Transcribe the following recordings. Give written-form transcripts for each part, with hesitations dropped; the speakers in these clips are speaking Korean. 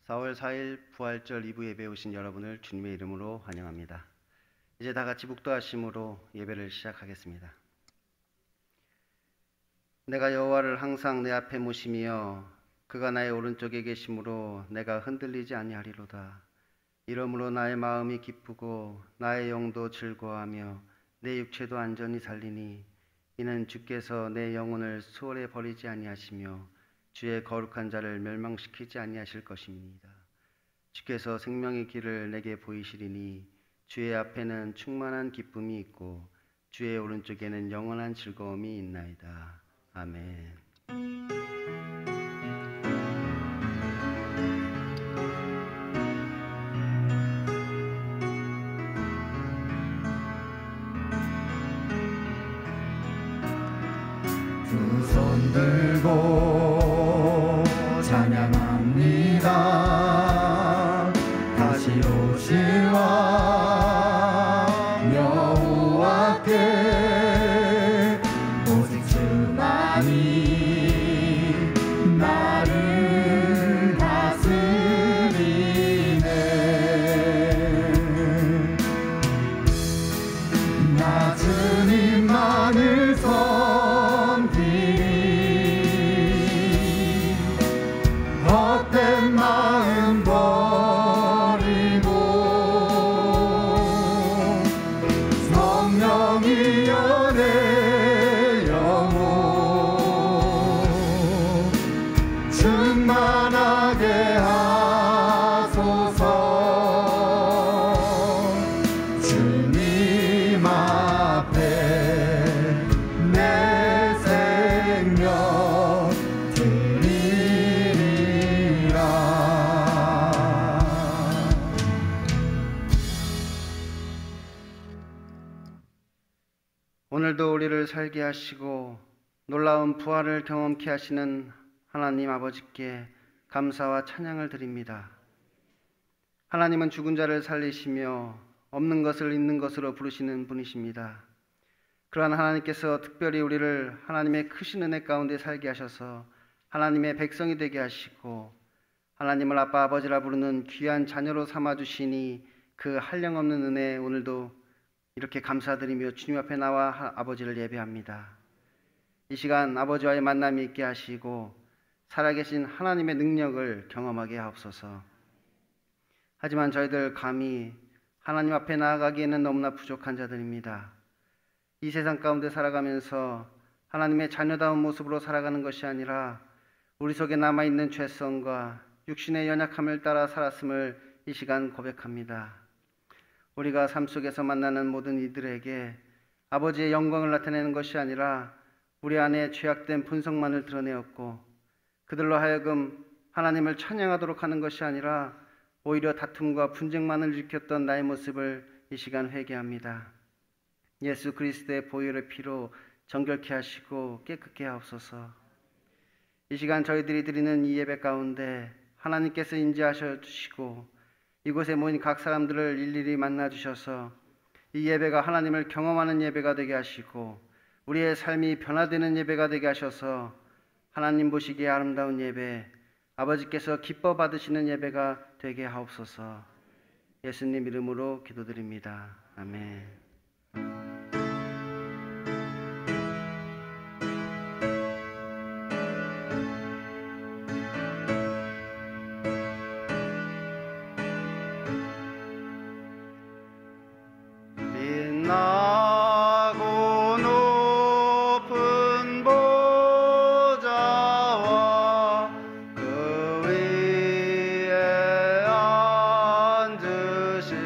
4월 4일 부활절 2부 예배에 오신 여러분을 주님의 이름으로 환영합니다. 이제 다 같이 묵도하심으로 예배를 시작하겠습니다. 내가 여호와를 항상 내 앞에 모시며 그가 나의 오른쪽에 계심으로 내가 흔들리지 아니하리로다. 이러므로 나의 마음이 기쁘고 나의 영도 즐거워하며 내 육체도 안전히 살리니 이는 주께서 내 영혼을 수월에 버리지 아니하시며 주의 거룩한 자를 멸망시키지 아니하실 것입니다. 주께서 생명의 길을 내게 보이시리니 주의 앞에는 충만한 기쁨이 있고 주의 오른쪽에는 영원한 즐거움이 있나이다. 아멘. 두 손 들고 찬양합니다. 다시 오실 왕 여호와께 오직 주만이 나를 다스리네. 나 주님만을 헛된 마음 버리고 성령이여 내 영혼 충만하게 하소서. 주님 앞에 내 생명 오늘도 우리를 살게 하시고 놀라운 부활을 경험케 하시는 하나님 아버지께 감사와 찬양을 드립니다. 하나님은 죽은 자를 살리시며 없는 것을 있는 것으로 부르시는 분이십니다. 그러한 하나님께서 특별히 우리를 하나님의 크신 은혜 가운데 살게 하셔서 하나님의 백성이 되게 하시고 하나님을 아빠 아버지라 부르는 귀한 자녀로 삼아주시니 그 한량없는 은혜에 오늘도 이렇게 감사드리며 주님 앞에 나와 아버지를 예배합니다. 이 시간 아버지와의 만남이 있게 하시고 살아계신 하나님의 능력을 경험하게 하옵소서. 하지만 저희들 감히 하나님 앞에 나아가기에는 너무나 부족한 자들입니다. 이 세상 가운데 살아가면서 하나님의 자녀다운 모습으로 살아가는 것이 아니라 우리 속에 남아있는 죄성과 육신의 연약함을 따라 살았음을 이 시간 고백합니다. 우리가 삶 속에서 만나는 모든 이들에게 아버지의 영광을 나타내는 것이 아니라 우리 안에 죄악된 본성만을 드러내었고 그들로 하여금 하나님을 찬양하도록 하는 것이 아니라 오히려 다툼과 분쟁만을 일으켰던 나의 모습을 이 시간 회개합니다. 예수 그리스도의 보혈의 피로 정결케 하시고 깨끗게 하옵소서. 이 시간 저희들이 드리는 이 예배 가운데 하나님께서 인지하셔 주시고 이곳에 모인 각 사람들을 일일이 만나 주셔서 이 예배가 하나님을 경험하는 예배가 되게 하시고 우리의 삶이 변화되는 예배가 되게 하셔서 하나님 보시기에 아름다운 예배, 아버지께서 기뻐 받으시는 예배가 되게 하옵소서. 예수님 이름으로 기도드립니다. 아멘. 빛나고 높은 보좌와 그 위에 앉으신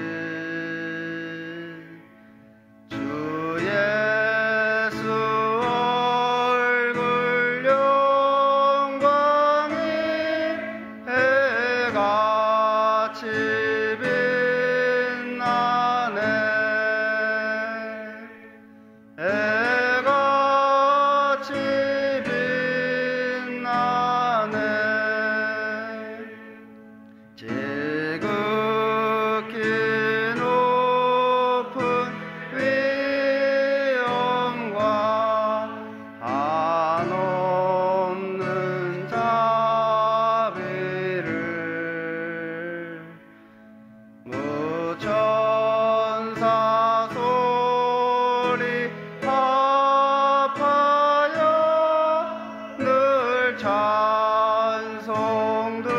찬송 드리네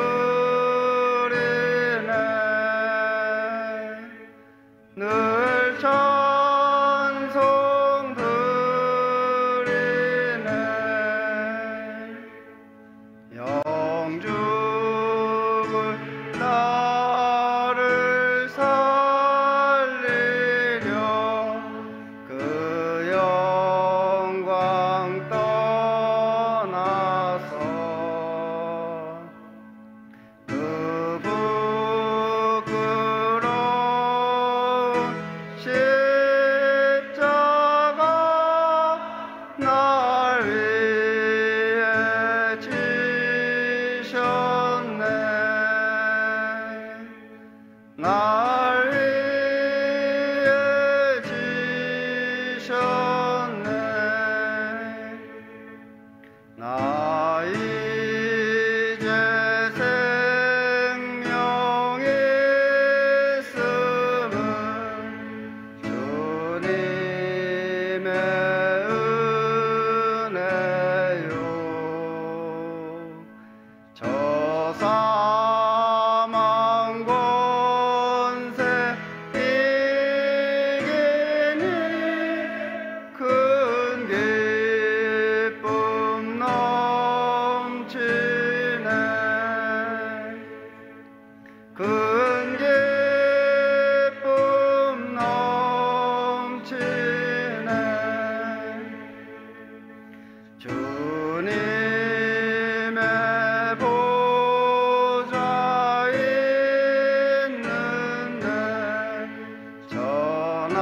늘 찬송 드리네 영죽을 나를 살리려 그 영광 떠나서 그 부끄러운 십자가 날 위해 지셨네 날 위해 지셨네 나 이제 생명이 있음은 주님의 은혜요 저 사망 권세 이기니 큰 기쁨 넘치네 큰 기쁨 넘치네 주님의 보좌 있는데 전한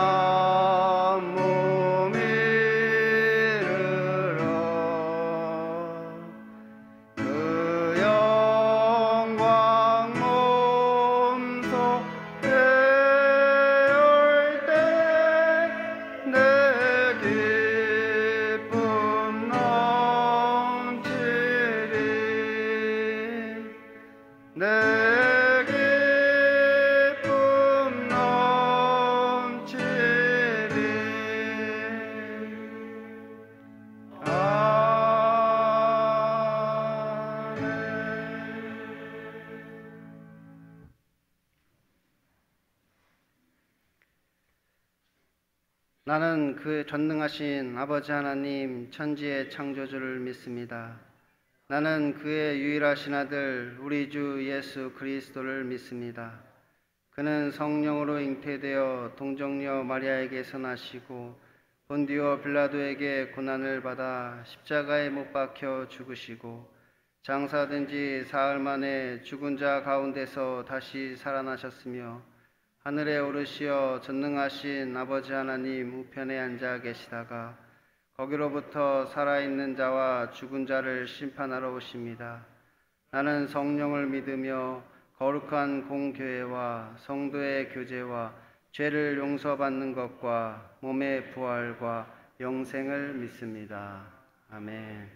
몸 이르러 그 영광 몸소 배울 때 내 기쁨 넘치리 내 기쁨 넘치리 아멘. 나는 그 전능하신 아버지 하나님 천지의 창조주를 믿습니다. 나는 그의 유일하신 아들 우리 주 예수 그리스도를 믿습니다. 그는 성령으로 잉태되어 동정녀 마리아에게서 나시고 본디오 빌라도에게 고난을 받아 십자가에 못 박혀 죽으시고 장사된 지 사흘 만에 죽은 자 가운데서 다시 살아나셨으며 하늘에 오르시어 전능하신 아버지 하나님 우편에 앉아 계시다가 거기로부터 살아있는 자와 죽은 자를 심판하러 오십니다. 나는 성령을 믿으며 거룩한 공교회와 성도의 교제와 죄를 용서받는 것과 몸의 부활과 영생을 믿습니다. 아멘.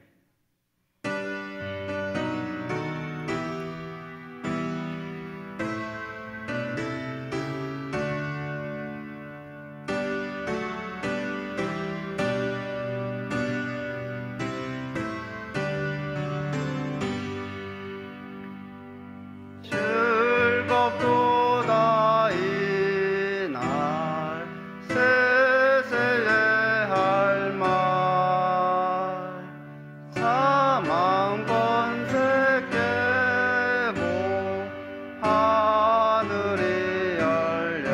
즐겁도다 이날 세세의 할 말 사망 권세 깨고 하늘이 열려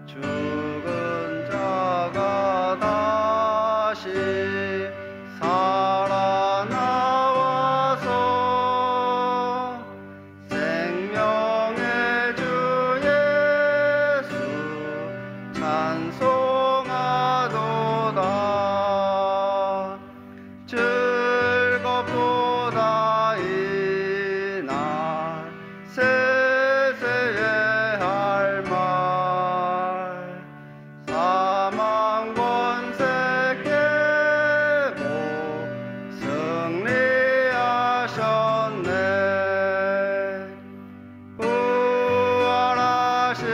죽은 자가 다시 살아나와서 생명의 주 예수 찬송하도다 즐겁도다 이날 세세의 할 말 사망 권세 깨고 승리하셨네 부활하신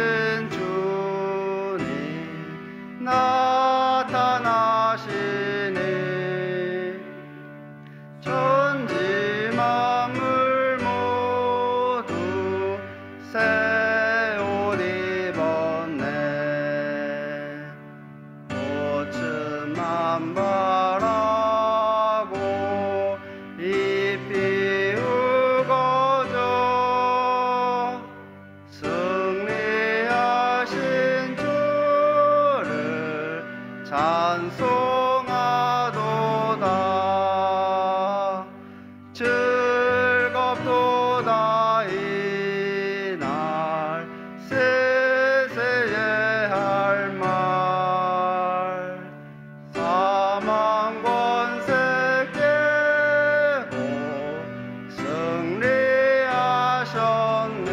주님 나타나시니 산발하고 잎이 우거져 승리하신 주를 찬송하도다. 즐겁도다 이날 세세에 할 말. 사망 권세 깨고 승리하셨네.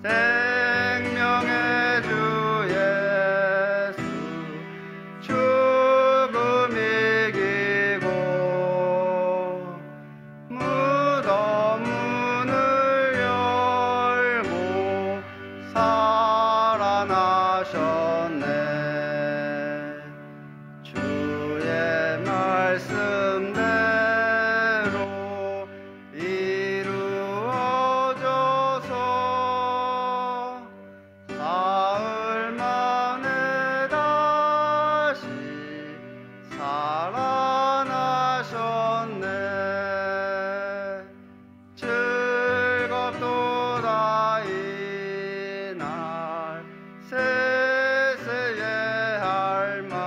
생명의 주 예수 죽음 이기고 무덤 문을 열고 살아나셨네. 주의 말씀대로 이루어져서 사흘 만에 다시 살아나셨네. 즐겁도다 이날 세세에 할 말.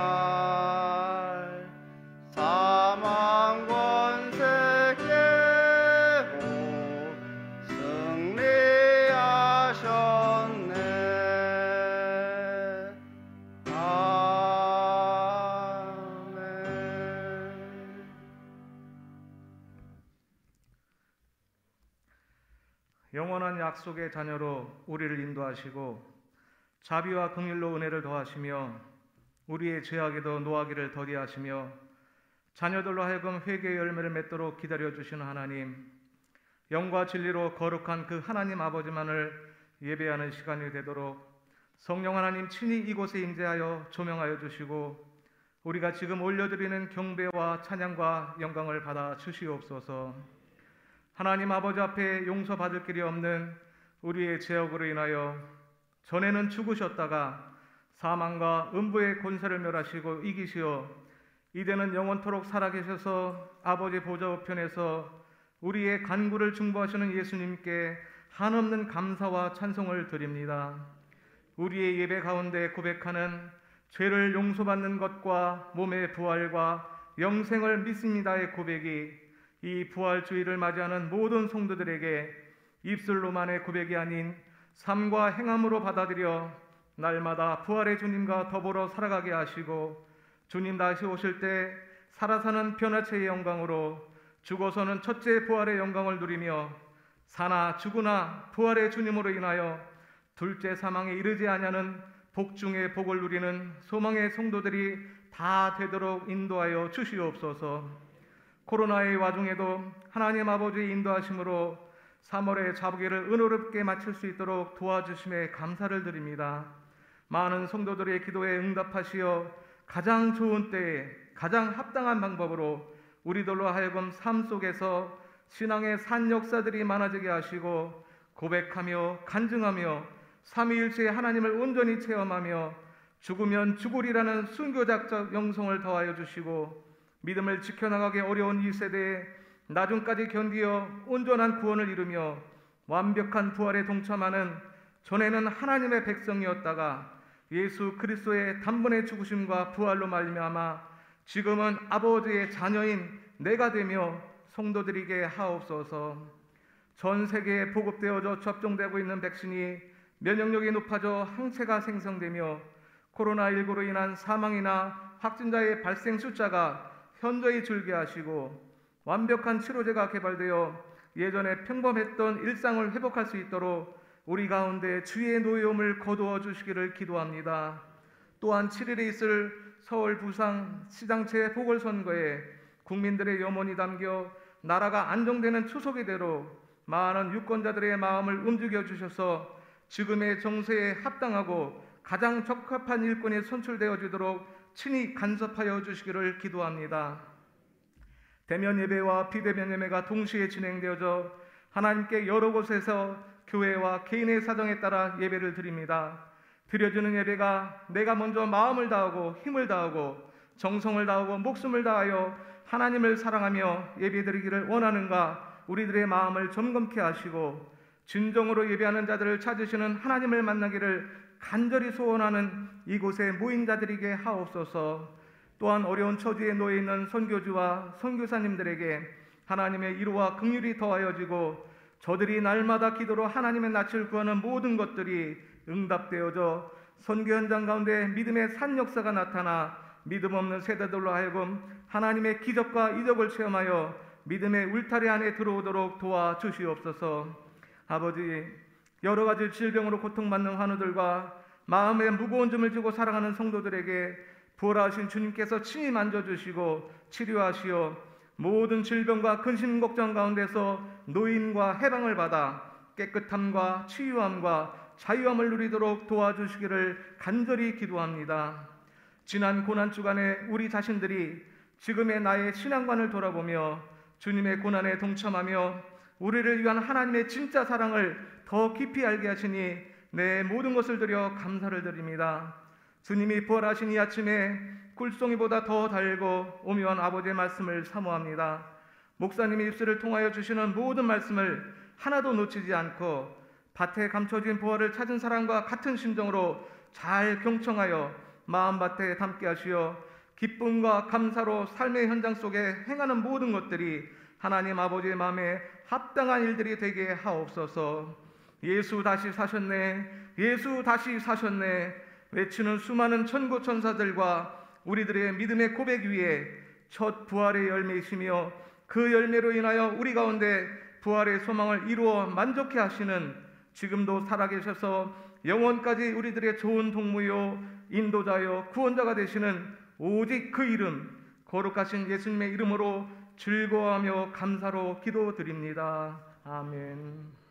사망 권세 깨고 승리하셨네. 아멘. 영원한 약속의 자녀로 우리를 인도하시고 자비와 긍휼로 은혜를 더하시며 우리의 죄악에도 노하기를 더디하시며 자녀들로 하여금 회개의 열매를 맺도록 기다려주시는 하나님, 영과 진리로 거룩한 그 하나님 아버지만을 예배하는 시간이 되도록 성령 하나님 친히 이곳에 임재하여 조명하여 주시고 우리가 지금 올려드리는 경배와 찬양과 영광을 받아 주시옵소서. 하나님 아버지 앞에 용서받을 길이 없는 우리의 죄악으로 인하여 전에는 죽으셨다가 사망과 음부의 권세를 멸하시고 이기시어 이제는 영원토록 살아계셔서 아버지 보좌 우편에서 우리의 간구를 중보하시는 예수님께 한없는 감사와 찬송을 드립니다. 우리의 예배 가운데 고백하는 죄를 용서받는 것과 몸의 부활과 영생을 믿습니다의 고백이 이 부활주의를 맞이하는 모든 성도들에게 입술로만의 고백이 아닌 삶과 행함으로 받아들여 날마다 부활의 주님과 더불어 살아가게 하시고 주님 다시 오실 때 살아 사는 변화체의 영광으로 죽어서는 첫째 부활의 영광을 누리며 사나 죽으나 부활의 주님으로 인하여 둘째 사망에 이르지 아니하는 복 중의 복을 누리는 소망의 성도들이 다 되도록 인도하여 주시옵소서. 코로나의 와중에도 하나님 아버지의 인도하심으로 3월의 자부기를 은혜롭게 마칠 수 있도록 도와주심에 감사를 드립니다. 많은 성도들의 기도에 응답하시어 가장 좋은 때에 가장 합당한 방법으로 우리들로 하여금 삶 속에서 신앙의 산 역사들이 많아지게 하시고 고백하며 간증하며 삼위일체의 하나님을 온전히 체험하며 죽으면 죽으리라는 순교작적 영성을 더하여 주시고 믿음을 지켜나가기 어려운 이 세대에 나중까지 견디어 온전한 구원을 이루며 완벽한 부활에 동참하는 전에는 하나님의 백성이었다가 예수 그리스도의 단번에 죽으심과 부활로 말미암아 지금은 아버지의 자녀인 내가 되며 성도들에게 하옵소서. 전 세계에 보급되어져 접종되고 있는 백신이 면역력이 높아져 항체가 생성되며 코로나19로 인한 사망이나 확진자의 발생 숫자가 현저히 줄게 하시고 완벽한 치료제가 개발되어 예전에 평범했던 일상을 회복할 수 있도록 우리 가운데 주의 노여움을 거두어 주시기를 기도합니다. 또한 7일에 있을 서울 부산 시장체 보궐선거에 국민들의 염원이 담겨 나라가 안정되는 추석이 되도록 많은 유권자들의 마음을 움직여 주셔서 지금의 정세에 합당하고 가장 적합한 일꾼이 선출되어지도록 친히 간섭하여 주시기를 기도합니다. 대면 예배와 비대면 예배가 동시에 진행되어져 하나님께 여러 곳에서 교회와 개인의 사정에 따라 예배를 드립니다. 드려지는 예배가 내가 먼저 마음을 다하고 힘을 다하고 정성을 다하고 목숨을 다하여 하나님을 사랑하며 예배드리기를 원하는가 우리들의 마음을 점검케 하시고 진정으로 예배하는 자들을 찾으시는 하나님을 만나기를 간절히 소원하는 이곳에 모인 자들에게 하옵소서. 또한 어려운 처지에 놓여 있는 선교주와 선교사님들에게 하나님의 위로와 긍휼이 더하여지고 저들이 날마다 기도로 하나님의 낯을 구하는 모든 것들이 응답되어져 선교 현장 가운데 믿음의 산 역사가 나타나 믿음 없는 세대들로 하여금 하나님의 기적과 이적을 체험하여 믿음의 울타리 안에 들어오도록 도와주시옵소서. 아버지, 여러 가지 질병으로 고통받는 환우들과 마음에 무거운 짐을 지고 살아가는 성도들에게 부활하신 주님께서 친히 만져주시고 치료하시어 모든 질병과 근심 걱정 가운데서 노인과 해방을 받아 깨끗함과 치유함과 자유함을 누리도록 도와주시기를 간절히 기도합니다. 지난 고난주간에 우리 자신들이 지금의 나의 신앙관을 돌아보며 주님의 고난에 동참하며 우리를 위한 하나님의 진짜 사랑을 더 깊이 알게 하시니 내 모든 것을 드려 감사를 드립니다. 주님이 부활하신 이 아침에 꿀송이보다 더 달고 오묘한 아버지의 말씀을 사모합니다. 목사님의 입술을 통하여 주시는 모든 말씀을 하나도 놓치지 않고 밭에 감춰진 부활을 찾은 사람과 같은 심정으로 잘 경청하여 마음밭에 담게 하시어 기쁨과 감사로 삶의 현장 속에 행하는 모든 것들이 하나님 아버지의 마음에 합당한 일들이 되게 하옵소서. 예수 다시 사셨네, 예수 다시 사셨네 외치는 수많은 천구 천사들과 우리들의 믿음의 고백 위에 첫 부활의 열매이시며 그 열매로 인하여 우리 가운데 부활의 소망을 이루어 만족해 하시는 지금도 살아계셔서 영원까지 우리들의 좋은 동무요 인도자요 구원자가 되시는 오직 그 이름 거룩하신 예수님의 이름으로 즐거워하며 감사로 기도드립니다. 아멘.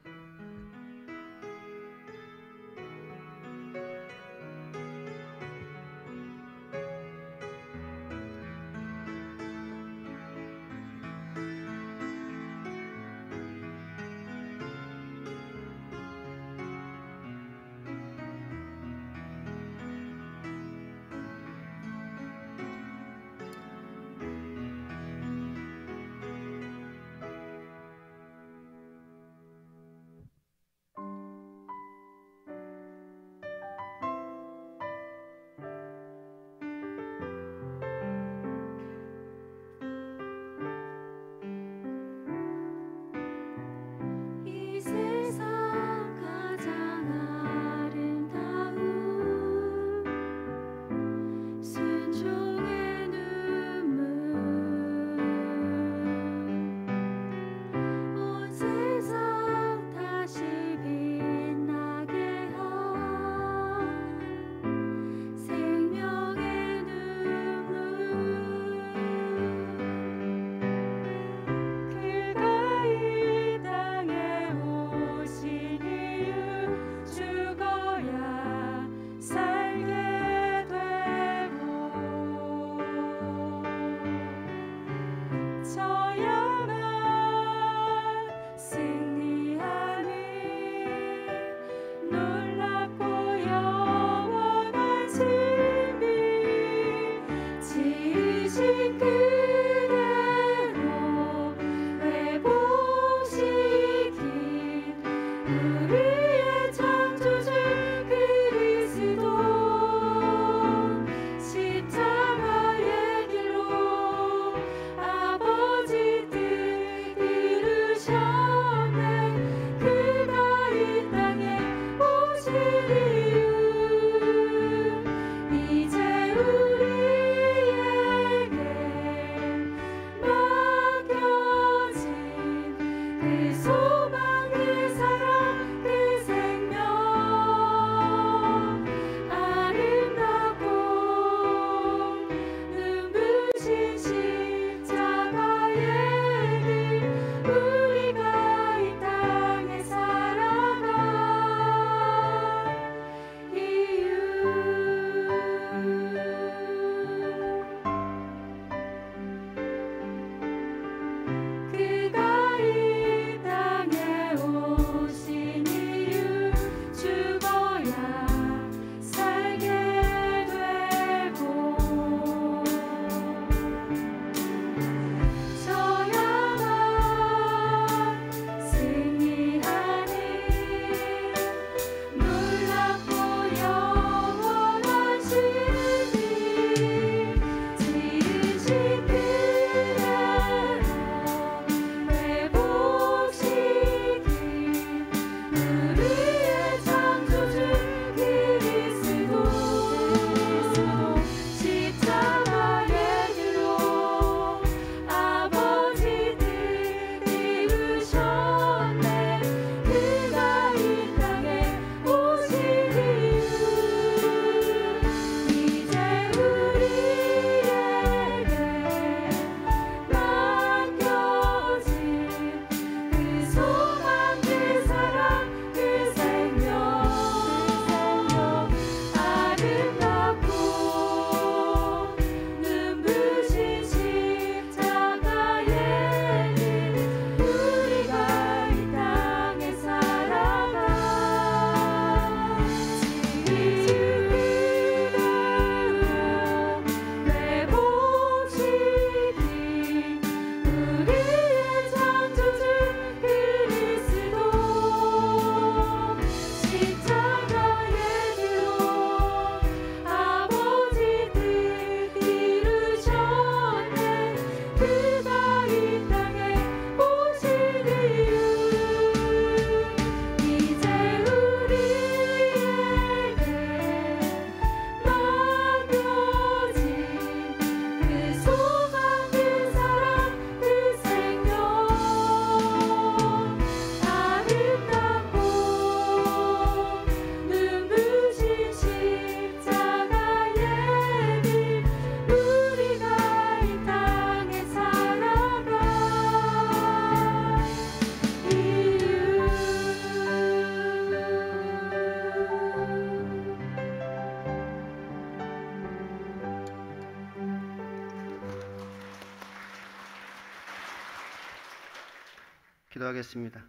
기도하겠습니다.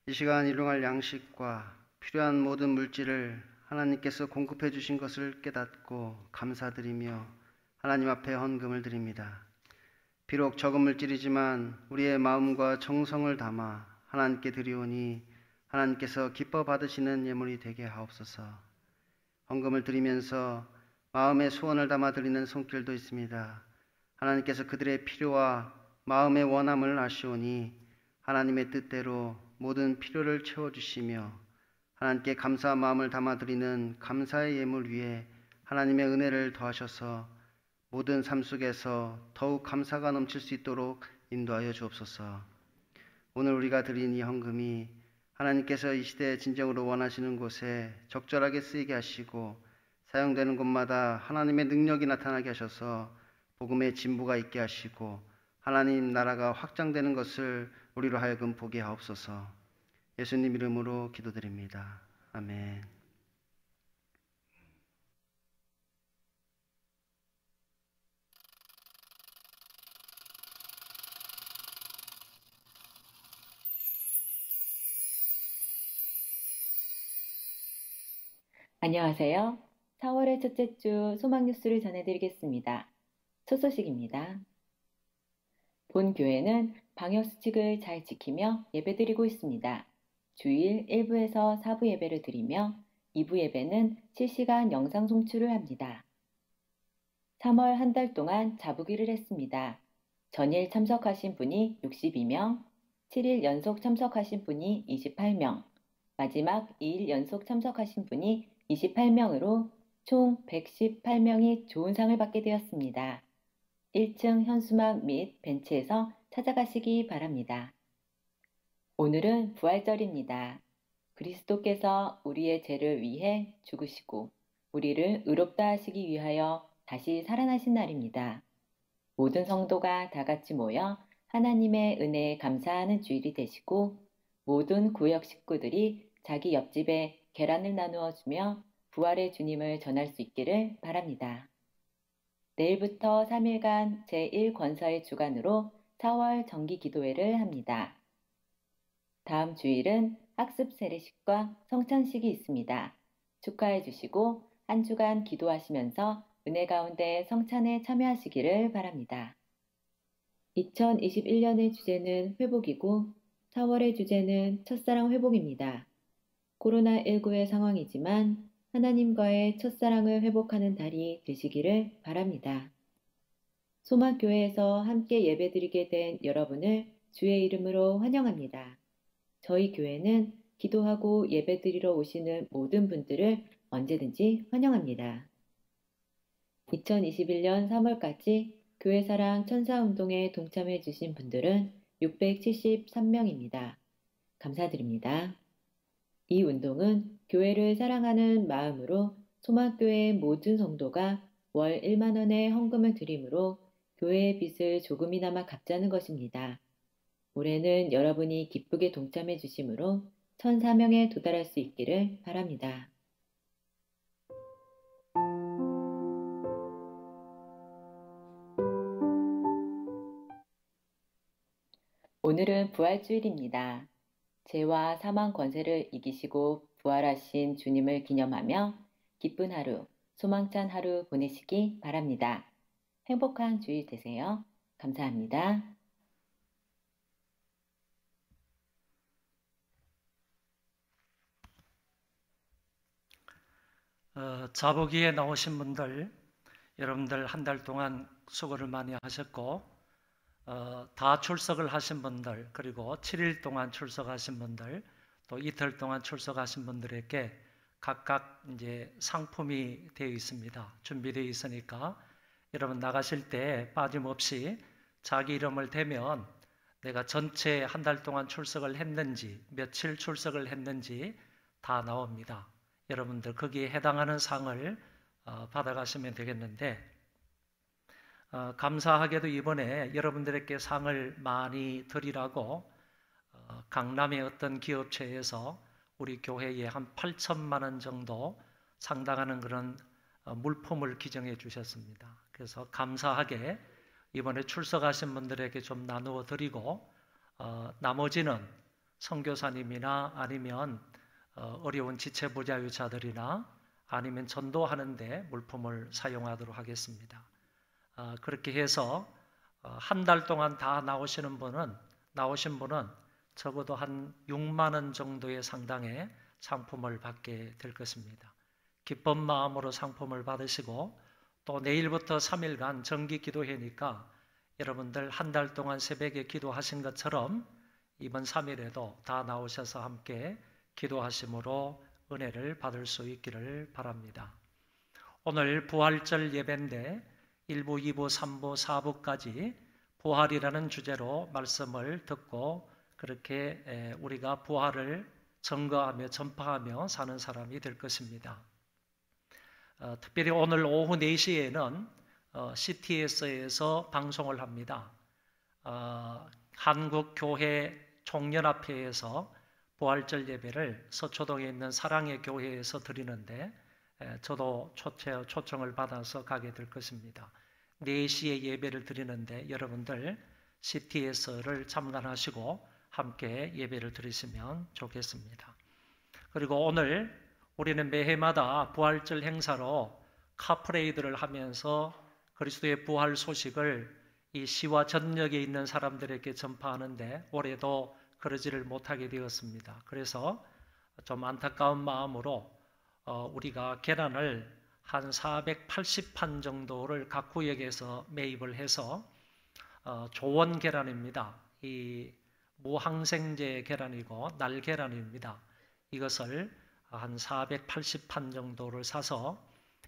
이 시간 일용할 양식과 필요한 모든 물질을 하나님께서 공급해 주신 것을 깨닫고 감사드리며 하나님 앞에 헌금을 드립니다. 비록 적은 물질이지만 우리의 마음과 정성을 담아 하나님께 드리오니 하나님께서 기뻐 받으시는 예물이 되게 하옵소서. 헌금을 드리면서 마음의 소원을 담아 드리는 손길도 있습니다. 하나님께서 그들의 필요와 마음의 원함을 아시오니 하나님의 뜻대로 모든 필요를 채워주시며 하나님께 감사한 마음을 담아 드리는 감사의 예물 위에 하나님의 은혜를 더하셔서 모든 삶 속에서 더욱 감사가 넘칠 수 있도록 인도하여 주옵소서. 오늘 우리가 드린 이 헌금이 하나님께서 이 시대에 진정으로 원하시는 곳에 적절하게 쓰이게 하시고 사용되는 곳마다 하나님의 능력이 나타나게 하셔서 복음의 진보가 있게 하시고 하나님 나라가 확장되는 것을 우리로 하여금 보게 하옵소서. 예수님 이름으로 기도드립니다. 아멘. 안녕하세요. 4월의 첫째 주 소망 뉴스를 전해드리겠습니다. 첫 소식입니다. 본 교회는 방역수칙을 잘 지키며 예배드리고 있습니다. 주일 1부에서 4부 예배를 드리며 2부 예배는 실시간 영상 송출을 합니다. 3월 한 달 동안 자부기를 했습니다. 전일 참석하신 분이 62명, 7일 연속 참석하신 분이 28명, 마지막 2일 연속 참석하신 분이 28명으로 총 118명이 좋은 상을 받게 되었습니다. 1층 현수막 및 벤치에서 찾아가시기 바랍니다. 오늘은 부활절입니다. 그리스도께서 우리의 죄를 위해 죽으시고 우리를 의롭다 하시기 위하여 다시 살아나신 날입니다. 모든 성도가 다 같이 모여 하나님의 은혜에 감사하는 주일이 되시고 모든 구역 식구들이 자기 옆집에 계란을 나누어 주며 부활의 주님을 전할 수 있기를 바랍니다. 내일부터 3일간 제1권사의 주간으로 4월 정기 기도회를 합니다. 다음 주일은 학습 세례식과 성찬식이 있습니다. 축하해 주시고 한 주간 기도하시면서 은혜 가운데 성찬에 참여하시기를 바랍니다. 2021년의 주제는 회복이고 4월의 주제는 첫사랑 회복입니다. 코로나19의 상황이지만 하나님과의 첫사랑을 회복하는 달이 되시기를 바랍니다. 소망교회에서 함께 예배드리게 된 여러분을 주의 이름으로 환영합니다. 저희 교회는 기도하고 예배드리러 오시는 모든 분들을 언제든지 환영합니다. 2021년 3월까지 교회사랑 천사운동에 동참해 주신 분들은 673명입니다. 감사드립니다. 이 운동은 교회를 사랑하는 마음으로 소망교회의 모든 성도가 월 1만 원의 헌금을 드림으로 교회의 빚을 조금이나마 갚자는 것입니다. 올해는 여러분이 기쁘게 동참해 주심으로 1,004명에 도달할 수 있기를 바랍니다. 오늘은 부활주일입니다. 죄와 사망 권세를 이기시고 부활하신 주님을 기념하며 기쁜 하루, 소망찬 하루 보내시기 바랍니다. 행복한 주일 되세요. 감사합니다. 자보기에 나오신 분들, 여러분들 한 달 동안 수고를 많이 하셨고 다 출석을 하신 분들, 그리고 7일 동안 출석하신 분들, 또 이틀 동안 출석하신 분들에게 각각 이제 상품이 되어 있습니다. 준비되어 있으니까 여러분 나가실 때 빠짐없이 자기 이름을 대면 내가 전체 한 달 동안 출석을 했는지, 며칠 출석을 했는지 다 나옵니다. 여러분들 거기에 해당하는 상을 받아가시면 되겠는데, 감사하게도 이번에 여러분들에게 상을 많이 드리라고 강남의 어떤 기업체에서 우리 교회에 한 8천만 원 정도 상당하는 그런 물품을 기증해 주셨습니다. 그래서 감사하게 이번에 출석하신 분들에게 좀 나누어 드리고 나머지는 선교사님이나 아니면 어려운 지체부자유자들이나 아니면 전도하는데 물품을 사용하도록 하겠습니다. 그렇게 해서 한 달 동안 다 나오신 분은 적어도 한 6만 원 정도의 상당의 상품을 받게 될 것입니다. 기쁜 마음으로 상품을 받으시고 또 내일부터 3일간 정기 기도회니까 여러분들 한 달 동안 새벽에 기도하신 것처럼 이번 3일에도 다 나오셔서 함께 기도하심으로 은혜를 받을 수 있기를 바랍니다. 오늘 부활절 예배인데 1부, 2부, 3부, 4부까지 부활이라는 주제로 말씀을 듣고 그렇게 우리가 부활을 증거하며 전파하며 사는 사람이 될 것입니다. 특별히 오늘 오후 4시에는 CTS에서 방송을 합니다. 한국교회 총연합회에서 부활절 예배를 서초동에 있는 사랑의 교회에서 드리는데 저도 초청을 받아서 가게 될 것입니다. 4시에 예배를 드리는데 여러분들 CTS를 참관하시고 함께 예배를 드리시면 좋겠습니다. 그리고 오늘 우리는 매해마다 부활절 행사로 카프레이드를 하면서 그리스도의 부활 소식을 이 시와 전역에 있는 사람들에게 전파하는데 올해도 그러지를 못하게 되었습니다. 그래서 좀 안타까운 마음으로 우리가 계란을 한 480판 정도를 각 구역에서 매입을 해서 조원 계란입니다. 이 무항생제 계란이고 날 계란입니다. 이것을 한 480판 정도를 사서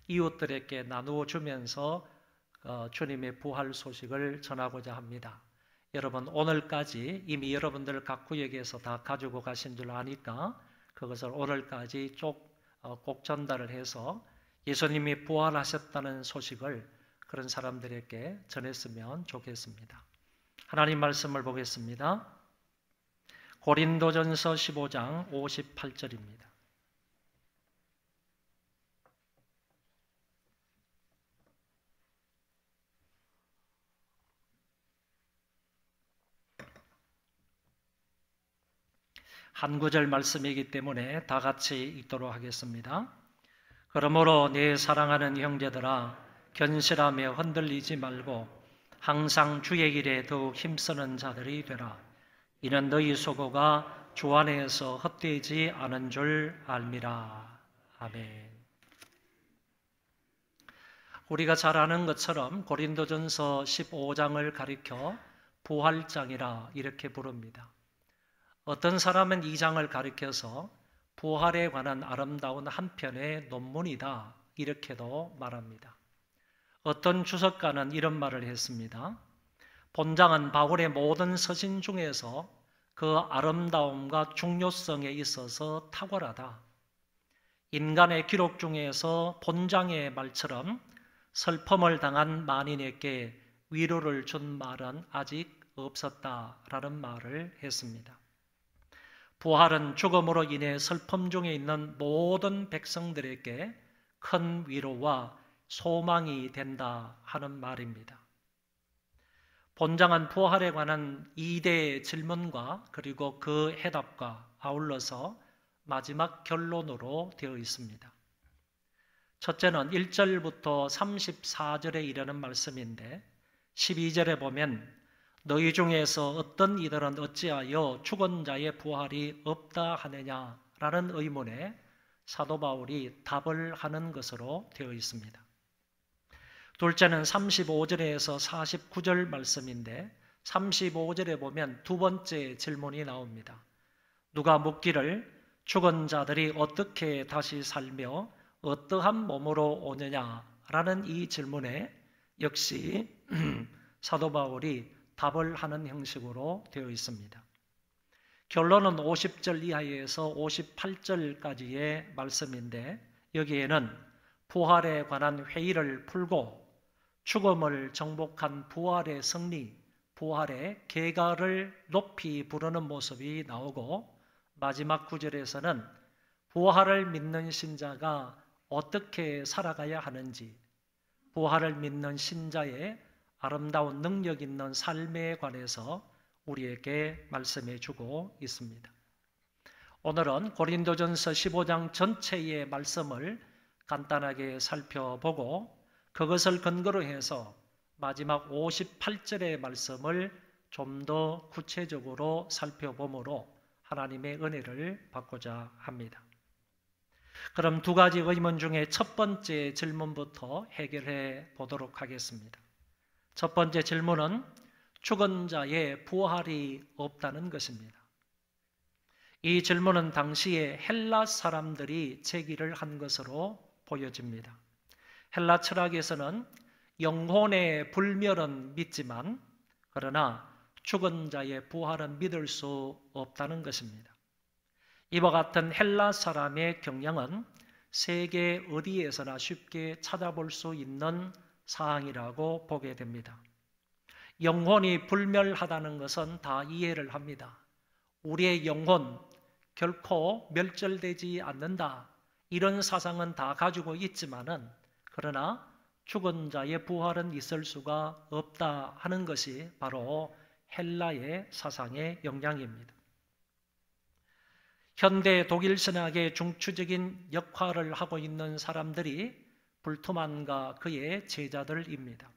이웃들에게 나누어 주면서 주님의 부활 소식을 전하고자 합니다. 여러분 오늘까지 이미 여러분들 각 구역에서 다 가지고 가신 줄 아니까 그것을 오늘까지 꼭 전달을 해서 예수님이 부활하셨다는 소식을 그런 사람들에게 전했으면 좋겠습니다. 하나님 말씀을 보겠습니다. 고린도전서 15장 58절입니다. 한 구절 말씀이기 때문에 다 같이 읽도록 하겠습니다. 그러므로 내 사랑하는 형제들아 견실하며 흔들리지 말고 항상 주의 일에 더욱 힘쓰는 자들이 되라. 이는 너희 소고가 주 안에서 헛되지 않은 줄 알미라. 아멘. 우리가 잘 아는 것처럼 고린도전서 15장을 가리켜 부활장이라 이렇게 부릅니다. 어떤 사람은 이 장을 가리켜서 부활에 관한 아름다운 한 편의 논문이다 이렇게도 말합니다. 어떤 주석가는 이런 말을 했습니다. 본장은 바울의 모든 서신 중에서 그 아름다움과 중요성에 있어서 탁월하다. 인간의 기록 중에서 본장의 말처럼 슬픔을 당한 만인에게 위로를 준 말은 아직 없었다라는 말을 했습니다. 부활은 죽음으로 인해 슬픔 중에 있는 모든 백성들에게 큰 위로와 소망이 된다 하는 말입니다. 본장은 부활에 관한 2대의 질문과 그리고 그 해답과 아울러서 마지막 결론으로 되어 있습니다. 첫째는 1절부터 34절에 이르는 말씀인데 12절에 보면 너희 중에서 어떤 이들은 어찌하여 죽은 자의 부활이 없다 하느냐라는 의문에 사도 바울이 답을 하는 것으로 되어 있습니다. 둘째는 35절에서 49절 말씀인데 35절에 보면 두 번째 질문이 나옵니다. 누가 묻기를 죽은 자들이 어떻게 다시 살며 어떠한 몸으로 오느냐라는 이 질문에 역시 사도 바울이 답을 하는 형식으로 되어 있습니다. 결론은 50절 이하에서 58절까지의 말씀인데 여기에는 부활에 관한 회의를 풀고 죽음을 정복한 부활의 승리, 부활의 계가를 높이 부르는 모습이 나오고 마지막 구절에서는 부활을 믿는 신자가 어떻게 살아가야 하는지, 부활을 믿는 신자의 아름다운 능력 있는 삶에 관해서 우리에게 말씀해 주고 있습니다. 오늘은 고린도전서 15장 전체의 말씀을 간단하게 살펴보고 그것을 근거로 해서 마지막 58절의 말씀을 좀 더 구체적으로 살펴보므로 하나님의 은혜를 받고자 합니다. 그럼 두 가지 의문 중에 첫 번째 질문부터 해결해 보도록 하겠습니다. 첫 번째 질문은 죽은 자의 부활이 없다는 것입니다. 이 질문은 당시에 헬라 사람들이 제기를 한 것으로 보여집니다. 헬라 철학에서는 영혼의 불멸은 믿지만 그러나 죽은 자의 부활은 믿을 수 없다는 것입니다. 이와 같은 헬라 사람의 경향은 세계 어디에서나 쉽게 찾아볼 수 있는 사항이라고 보게 됩니다. 영혼이 불멸하다는 것은 다 이해를 합니다. 우리의 영혼 결코 멸절되지 않는다. 이런 사상은 다 가지고 있지만은 그러나 죽은 자의 부활은 있을 수가 없다 하는 것이 바로 헬라의 사상의 영향입니다. 현대 독일 신학의 중추적인 역할을 하고 있는 사람들이 불트만과 그의 제자들입니다.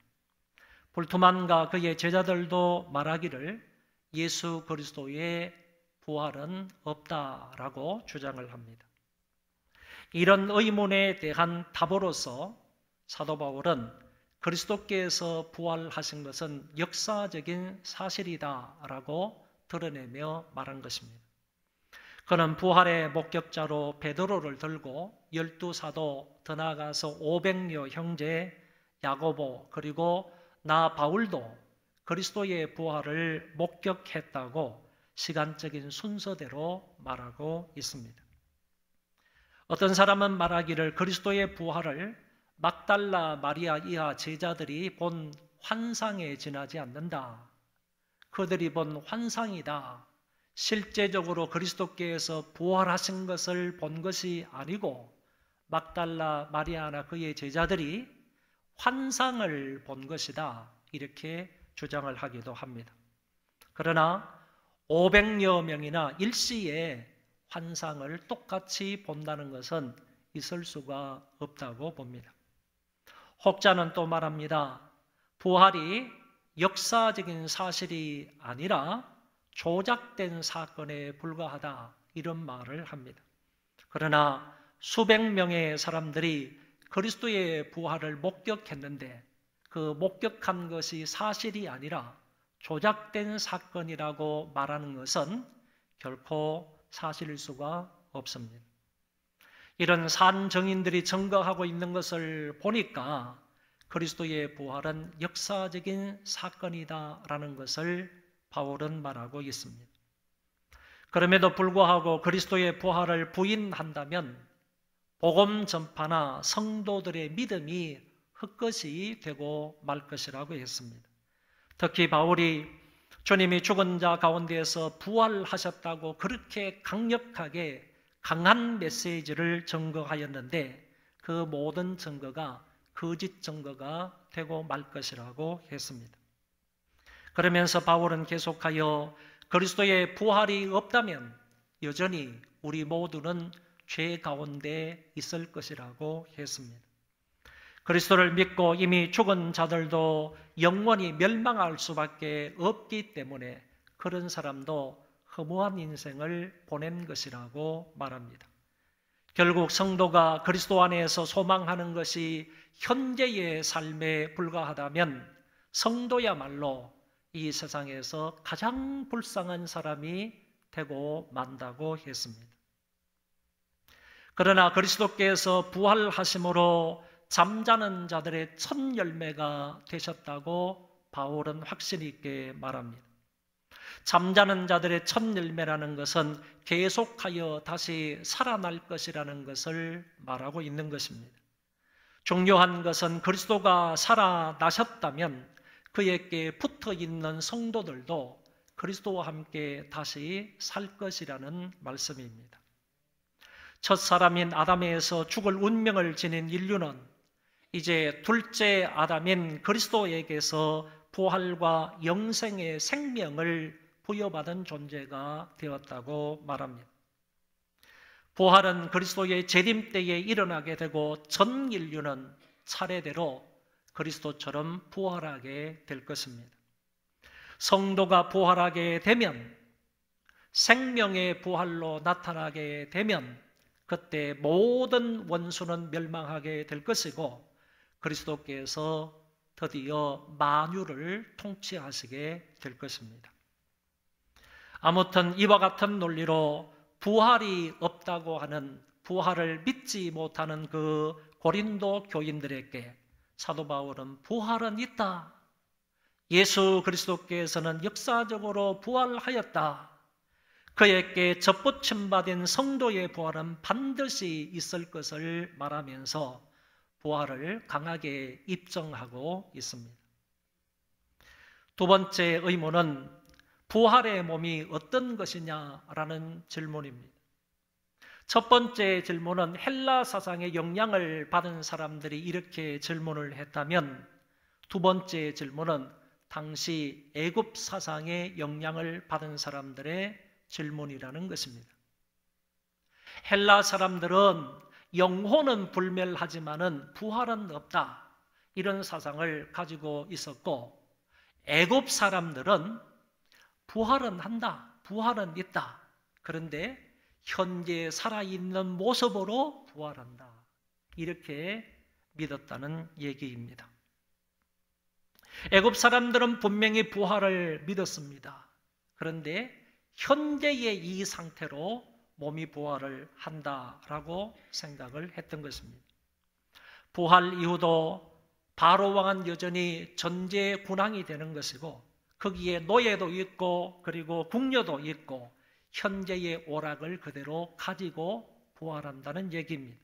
불트만과 그의 제자들도 말하기를 예수 그리스도의 부활은 없다라고 주장을 합니다. 이런 의문에 대한 답으로서 사도 바울은 그리스도께서 부활하신 것은 역사적인 사실이다라고 드러내며 말한 것입니다. 그는 부활의 목격자로 베드로를 들고 12사도 더 나아가서 500여 형제 야고보 그리고 나 바울도 그리스도의 부활을 목격했다고 시간적인 순서대로 말하고 있습니다. 어떤 사람은 말하기를 그리스도의 부활을 막달라 마리아 이하 제자들이 본 환상에 지나지 않는다. 그들이 본 환상이다. 실제적으로 그리스도께서 부활하신 것을 본 것이 아니고 막달라 마리아나 그의 제자들이 환상을 본 것이다. 이렇게 주장을 하기도 합니다. 그러나 500여 명이나 일시에 환상을 똑같이 본다는 것은 있을 수가 없다고 봅니다. 혹자는 또 말합니다. 부활이 역사적인 사실이 아니라 조작된 사건에 불과하다 이런 말을 합니다. 그러나 수백 명의 사람들이 그리스도의 부활을 목격했는데 그 목격한 것이 사실이 아니라 조작된 사건이라고 말하는 것은 결코 사실일 수가 없습니다. 이런 산증인들이 증거하고 있는 것을 보니까 그리스도의 부활은 역사적인 사건이다라는 것을 바울은 말하고 있습니다. 그럼에도 불구하고 그리스도의 부활을 부인한다면 복음 전파나 성도들의 믿음이 헛것이 되고 말 것이라고 했습니다. 특히 바울이 주님이 죽은 자 가운데에서 부활하셨다고 그렇게 강력하게 강한 메시지를 증거하였는데 그 모든 증거가 거짓 증거가 되고 말 것이라고 했습니다. 그러면서 바울은 계속하여 그리스도의 부활이 없다면 여전히 우리 모두는 죄 가운데 있을 것이라고 했습니다. 그리스도를 믿고 이미 죽은 자들도 영원히 멸망할 수밖에 없기 때문에 그런 사람도 허무한 인생을 보낸 것이라고 말합니다. 결국 성도가 그리스도 안에서 소망하는 것이 현재의 삶에 불과하다면 성도야말로 이 세상에서 가장 불쌍한 사람이 되고 만다고 했습니다. 그러나 그리스도께서 부활하심으로 잠자는 자들의 첫 열매가 되셨다고 바울은 확신 있게 말합니다. 잠자는 자들의 첫 열매라는 것은 계속하여 다시 살아날 것이라는 것을 말하고 있는 것입니다. 중요한 것은 그리스도가 살아나셨다면 그에게 붙어 있는 성도들도 그리스도와 함께 다시 살 것이라는 말씀입니다. 첫 사람인 아담에서 죽을 운명을 지닌 인류는 이제 둘째 아담인 그리스도에게서 부활과 영생의 생명을 부여받은 존재가 되었다고 말합니다. 부활은 그리스도의 재림 때에 일어나게 되고 전 인류는 차례대로 그리스도처럼 부활하게 될 것입니다. 성도가 부활하게 되면, 생명의 부활로 나타나게 되면 그때 모든 원수는 멸망하게 될 것이고 그리스도께서 드디어 만유를 통치하시게 될 것입니다. 아무튼 이와 같은 논리로 부활이 없다고 하는, 부활을 믿지 못하는 그 고린도 교인들에게 사도 바울은 부활은 있다, 예수 그리스도께서는 역사적으로 부활하였다, 그에게 접붙임받은 성도의 부활은 반드시 있을 것을 말하면서 부활을 강하게 입증하고 있습니다. 두 번째 의문은 부활의 몸이 어떤 것이냐라는 질문입니다. 첫 번째 질문은 헬라 사상의 영향을 받은 사람들이 이렇게 질문을 했다면, 두 번째 질문은 당시 애굽 사상의 영향을 받은 사람들의 질문이라는 것입니다. 헬라 사람들은 영혼은 불멸하지만은 부활은 없다, 이런 사상을 가지고 있었고, 애굽 사람들은 부활은 한다, 부활은 있다, 그런데 현재 살아있는 모습으로 부활한다, 이렇게 믿었다는 얘기입니다. 애굽 사람들은 분명히 부활을 믿었습니다. 그런데 현재의 이 상태로 몸이 부활을 한다라고 생각을 했던 것입니다. 부활 이후도 바로 왕은 여전히 전제군왕이 되는 것이고, 거기에 노예도 있고 그리고 궁녀도 있고 현재의 오락을 그대로 가지고 부활한다는 얘기입니다.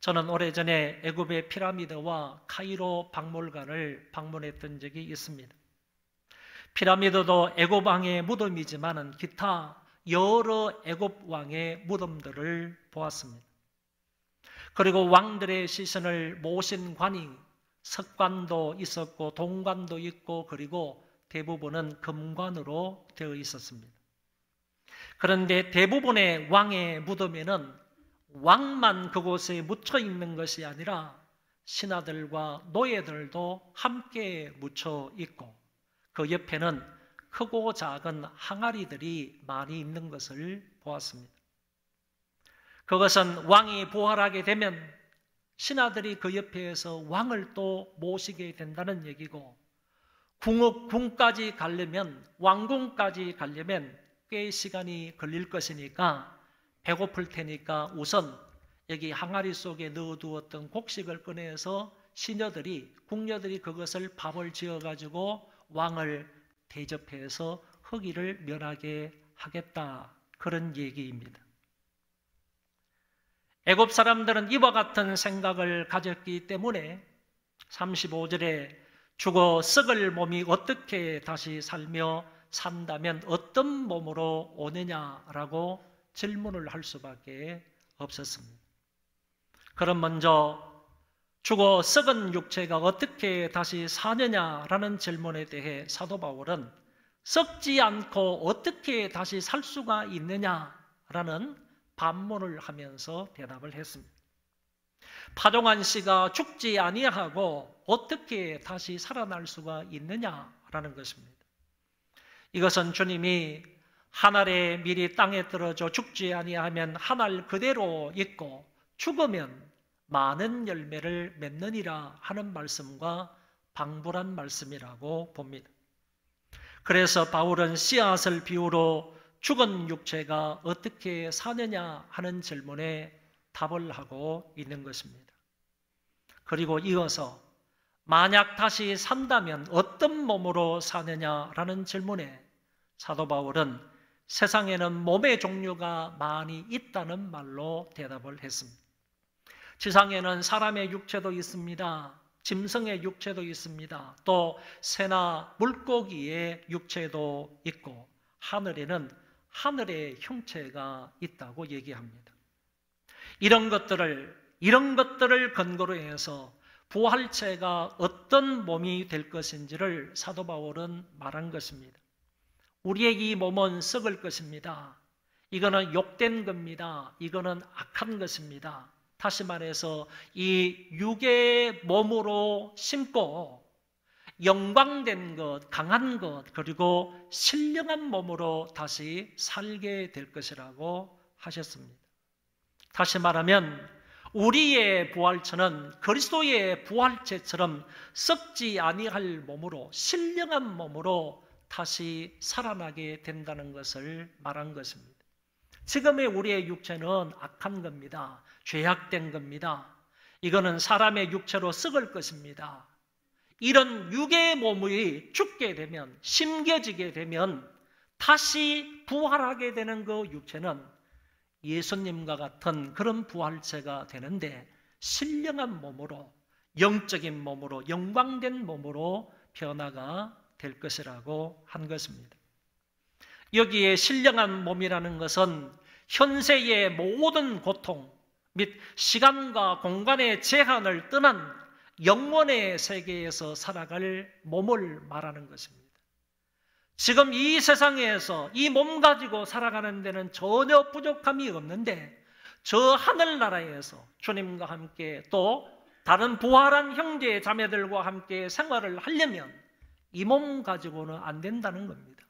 저는 오래전에 애굽의 피라미드와 카이로 박물관을 방문했던 적이 있습니다. 피라미드도 애굽 왕의 무덤이지만 기타 여러 애굽 왕의 무덤들을 보았습니다. 그리고 왕들의 시신을 모신 관이, 석관도 있었고 동관도 있고 그리고 대부분은 금관으로 되어 있었습니다. 그런데 대부분의 왕의 무덤에는 왕만 그곳에 묻혀 있는 것이 아니라 신하들과 노예들도 함께 묻혀 있고 그 옆에는 크고 작은 항아리들이 많이 있는 것을 보았습니다. 그것은 왕이 부활하게 되면 신하들이 그 옆에서 왕을 또 모시게 된다는 얘기고, 궁까지 가려면, 왕궁까지 가려면 꽤 시간이 걸릴 것이니까 배고플 테니까 우선 여기 항아리 속에 넣어두었던 곡식을 꺼내서 시녀들이, 궁녀들이 그것을 밥을 지어가지고 왕을 대접해서 허기를 면하게 하겠다, 그런 얘기입니다. 애굽 사람들은 이와 같은 생각을 가졌기 때문에 35절에 죽어 썩을 몸이 어떻게 다시 살며 산다면 어떤 몸으로 오느냐라고 질문을 할 수밖에 없었습니다. 그럼 먼저 죽어 썩은 육체가 어떻게 다시 사느냐라는 질문에 대해 사도 바울은 썩지 않고 어떻게 다시 살 수가 있느냐라는 반문을 하면서 대답을 했습니다. 파종한 씨가 죽지 아니하고 어떻게 다시 살아날 수가 있느냐라는 것입니다. 이것은 주님이 한 알에 미리 땅에 떨어져 죽지 아니하면 한 알 그대로 있고 죽으면 많은 열매를 맺느니라 하는 말씀과 방불한 말씀이라고 봅니다. 그래서 바울은 씨앗을 비유로 죽은 육체가 어떻게 사느냐 하는 질문에 답을 하고 있는 것입니다. 그리고 이어서 만약 다시 산다면 어떤 몸으로 사느냐라는 질문에 사도 바울은 세상에는 몸의 종류가 많이 있다는 말로 대답을 했습니다. 지상에는 사람의 육체도 있습니다. 짐승의 육체도 있습니다. 또 새나 물고기의 육체도 있고 하늘에는 하늘의 형체가 있다고 얘기합니다. 이런 것들을 근거로 해서 부활체가 어떤 몸이 될 것인지를 사도 바울은 말한 것입니다. 우리의 이 몸은 썩을 것입니다. 이거는 욕된 겁니다. 이거는 악한 것입니다. 다시 말해서 이 육의 몸으로 심고 영광된 것, 강한 것, 그리고 신령한 몸으로 다시 살게 될 것이라고 하셨습니다. 다시 말하면 우리의 부활체는 그리스도의 부활체처럼 썩지 아니할 몸으로, 신령한 몸으로 다시 살아나게 된다는 것을 말한 것입니다. 지금의 우리의 육체는 악한 겁니다. 죄악된 겁니다. 이거는 사람의 육체로 썩을 것입니다. 이런 육의 몸이 죽게 되면, 심겨지게 되면 다시 부활하게 되는 그 육체는 예수님과 같은 그런 부활체가 되는데, 신령한 몸으로, 영적인 몸으로, 영광된 몸으로 변화가 될 것이라고 한 것입니다. 여기에 신령한 몸이라는 것은 현세의 모든 고통 및 시간과 공간의 제한을 떠난 영원의 세계에서 살아갈 몸을 말하는 것입니다. 지금 이 세상에서 이 몸 가지고 살아가는 데는 전혀 부족함이 없는데, 저 하늘나라에서 주님과 함께 또 다른 부활한 형제 자매들과 함께 생활을 하려면 이 몸 가지고는 안 된다는 겁니다.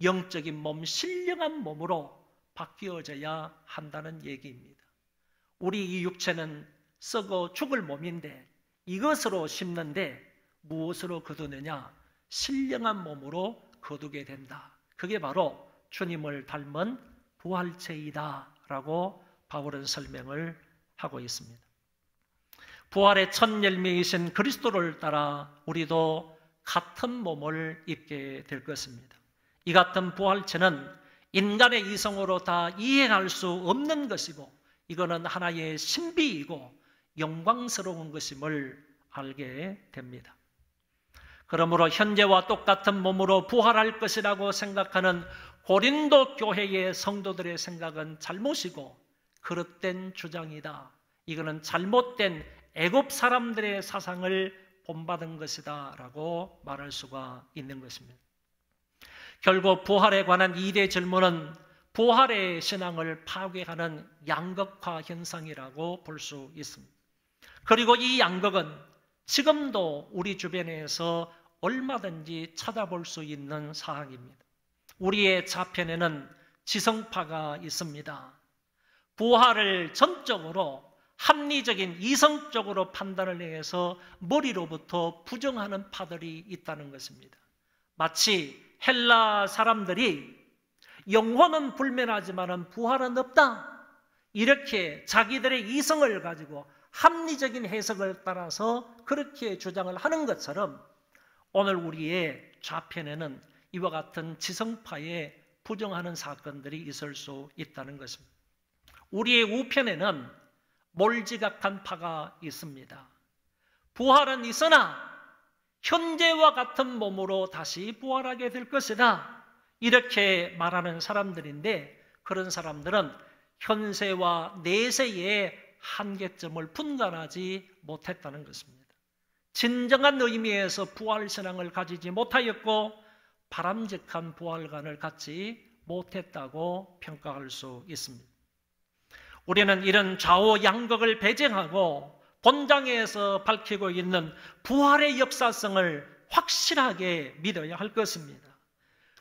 영적인 몸, 신령한 몸으로 바뀌어져야 한다는 얘기입니다. 우리 이 육체는 썩어 죽을 몸인데 이것으로 심는데 무엇으로 거두느냐? 신령한 몸으로 거두게 된다. 그게 바로 주님을 닮은 부활체이다 라고 바울은 설명을 하고 있습니다. 부활의 첫 열매이신 그리스도를 따라 우리도 같은 몸을 입게 될 것입니다. 이 같은 부활체는 인간의 이성으로 다 이해할 수 없는 것이고, 이거는 하나의 신비이고 영광스러운 것임을 알게 됩니다. 그러므로 현재와 똑같은 몸으로 부활할 것이라고 생각하는 고린도 교회의 성도들의 생각은 잘못이고 그릇된 주장이다. 이거는 잘못된 애굽 사람들의 사상을 본받은 것이다 라고 말할 수가 있는 것입니다. 결국 부활에 관한 2대 질문은 부활의 신앙을 파괴하는 양극화 현상이라고 볼 수 있습니다. 그리고 이 양극은 지금도 우리 주변에서 얼마든지 찾아볼 수 있는 사항입니다. 우리의 좌편에는 지성파가 있습니다. 부활을 전적으로 합리적인 이성적으로 판단을 해서 머리로부터 부정하는 파들이 있다는 것입니다. 마치 헬라 사람들이 영혼은 불멸하지만 부활은 없다, 이렇게 자기들의 이성을 가지고 합리적인 해석을 따라서 그렇게 주장을 하는 것처럼 오늘 우리의 좌편에는 이와 같은 지성파에 부정하는 사건들이 있을 수 있다는 것입니다. 우리의 우편에는 몰지각한 파가 있습니다. 부활은 있으나 현재와 같은 몸으로 다시 부활하게 될 것이다, 이렇게 말하는 사람들인데, 그런 사람들은 현세와 내세의 한계점을 분간하지 못했다는 것입니다. 진정한 의미에서 부활신앙을 가지지 못하였고 바람직한 부활관을 갖지 못했다고 평가할 수 있습니다. 우리는 이런 좌우 양극을 배제하고 본장에서 밝히고 있는 부활의 역사성을 확실하게 믿어야 할 것입니다.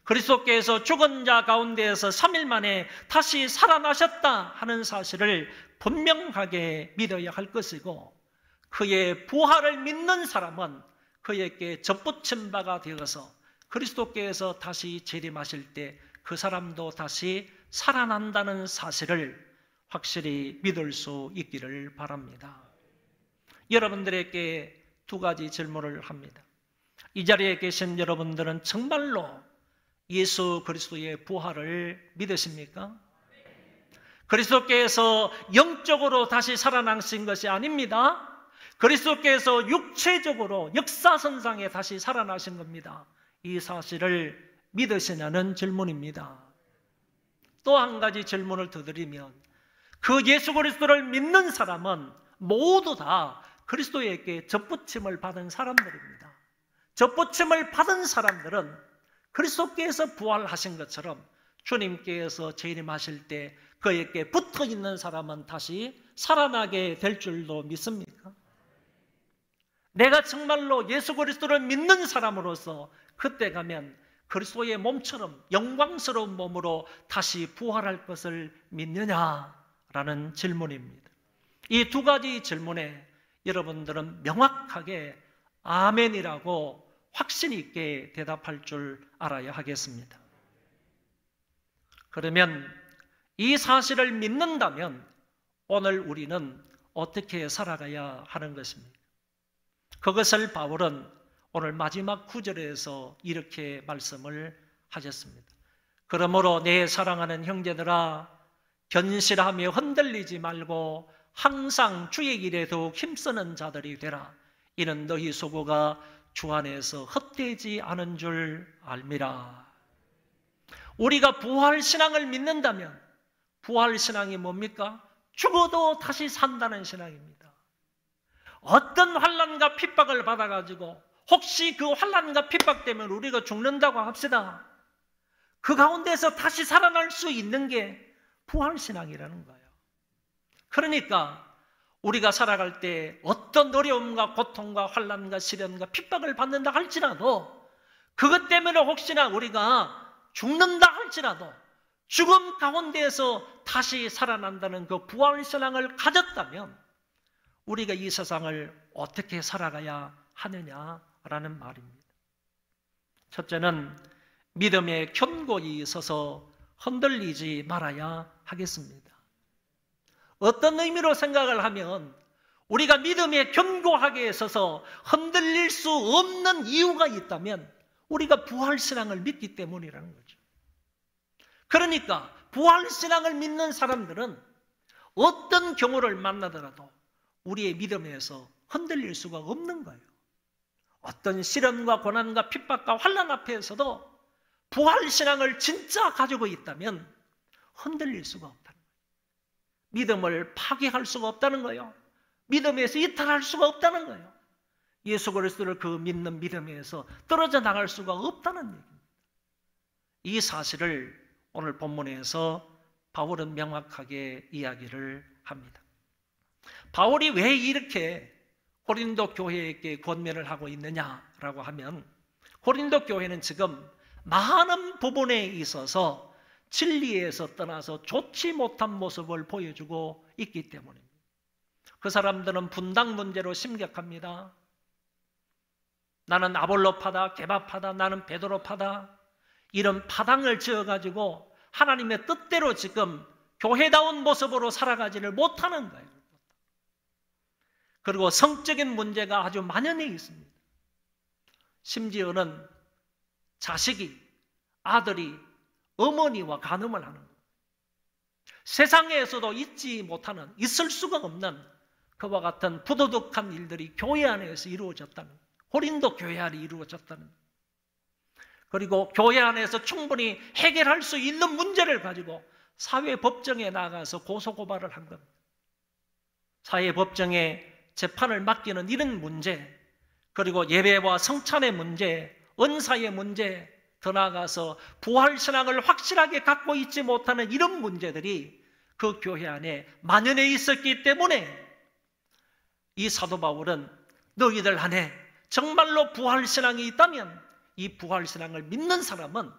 그리스도께서 죽은 자 가운데에서 3일 만에 다시 살아나셨다 하는 사실을 분명하게 믿어야 할 것이고, 그의 부활을 믿는 사람은 그에게 접붙임 바가 되어서 그리스도께서 다시 재림하실 때 그 사람도 다시 살아난다는 사실을 확실히 믿을 수 있기를 바랍니다. 여러분들에게 두 가지 질문을 합니다. 이 자리에 계신 여러분들은 정말로 예수 그리스도의 부활을 믿으십니까? 그리스도께서 영적으로 다시 살아나신 것이 아닙니다. 그리스도께서 육체적으로 역사선상에 다시 살아나신 겁니다. 이 사실을 믿으시냐는 질문입니다. 또 한 가지 질문을 더 드리면, 그 예수 그리스도를 믿는 사람은 모두 다 그리스도에게 접붙임을 받은 사람들입니다. 접붙임을 받은 사람들은 그리스도께서 부활하신 것처럼 주님께서 재림하실 때 그에게 붙어 있는 사람은 다시 살아나게 될 줄도 믿습니까? 내가 정말로 예수 그리스도를 믿는 사람으로서 그때 가면 그리스도의 몸처럼 영광스러운 몸으로 다시 부활할 것을 믿느냐라는 질문입니다. 이 두 가지 질문에 여러분들은 명확하게 아멘이라고 확신 있게 대답할 줄 알아야 하겠습니다. 그러면 이 사실을 믿는다면 오늘 우리는 어떻게 살아가야 하는 것입니까? 그것을 바울은 오늘 마지막 구절에서 이렇게 말씀을 하셨습니다. 그러므로 내 사랑하는 형제들아, 견실하며 흔들리지 말고 항상 주의 길에 더욱 힘쓰는 자들이 되라. 이는 너희 소고가 주 안에서 헛되지 않은 줄 알미라. 우리가 부활신앙을 믿는다면 부활신앙이 뭡니까? 죽어도 다시 산다는 신앙입니다. 어떤 환난과 핍박을 받아가지고 혹시 그 환난과 핍박 때문에 우리가 죽는다고 합시다. 그 가운데서 다시 살아날 수 있는 게 부활신앙이라는 거예요. 그러니까 우리가 살아갈 때 어떤 어려움과 고통과 환난과 시련과 핍박을 받는다 할지라도 그것 때문에 혹시나 우리가 죽는다 할지라도 죽음 가운데에서 다시 살아난다는 그 부활신앙을 가졌다면 우리가 이 세상을 어떻게 살아가야 하느냐라는 말입니다. 첫째는 믿음에 견고히 있어서 흔들리지 말아야 하겠습니다. 어떤 의미로 생각을 하면 우리가 믿음에 견고하게 있어서 흔들릴 수 없는 이유가 있다면 우리가 부활신앙을 믿기 때문이라는 거죠. 그러니까 부활신앙을 믿는 사람들은 어떤 경우를 만나더라도 우리의 믿음에서 흔들릴 수가 없는 거예요. 어떤 시련과 고난과 핍박과 환난 앞에서도 부활신앙을 진짜 가지고 있다면 흔들릴 수가 없다는 거예요. 믿음을 파괴할 수가 없다는 거예요. 믿음에서 이탈할 수가 없다는 거예요. 예수 그리스도를 그 믿는 믿음에서 떨어져 나갈 수가 없다는 얘기입니다. 이 사실을 오늘 본문에서 바울은 명확하게 이야기를 합니다. 바울이 왜 이렇게 고린도 교회에게 권면을 하고 있느냐라고 하면 고린도 교회는 지금 많은 부분에 있어서 진리에서 떠나서 좋지 못한 모습을 보여주고 있기 때문입니다. 그 사람들은 분당 문제로 심각합니다. 나는 아볼로파다, 게바파다, 나는 베드로파다, 이런 파당을 지어가지고 하나님의 뜻대로 지금 교회다운 모습으로 살아가지를 못하는 거예요. 그리고 성적인 문제가 아주 만연해 있습니다. 심지어는 자식이, 아들이 어머니와 간음을 하는 거예요. 세상에서도 있지 못하는, 있을 수가 없는 그와 같은 부도덕한 일들이 교회 안에서 이루어졌다는 거예요. 고린도 교회 안에 이루어졌다는 거예요. 그리고 교회 안에서 충분히 해결할 수 있는 문제를 가지고 사회법정에 나가서 고소고발을 한 겁니다. 사회법정에 재판을 맡기는 이런 문제, 그리고 예배와 성찬의 문제, 은사의 문제, 더 나아가서 부활신앙을 확실하게 갖고 있지 못하는 이런 문제들이 그 교회 안에 만연해 있었기 때문에 이 사도 바울은 너희들 안에 정말로 부활신앙이 있다면 이 부활신앙을 믿는 사람은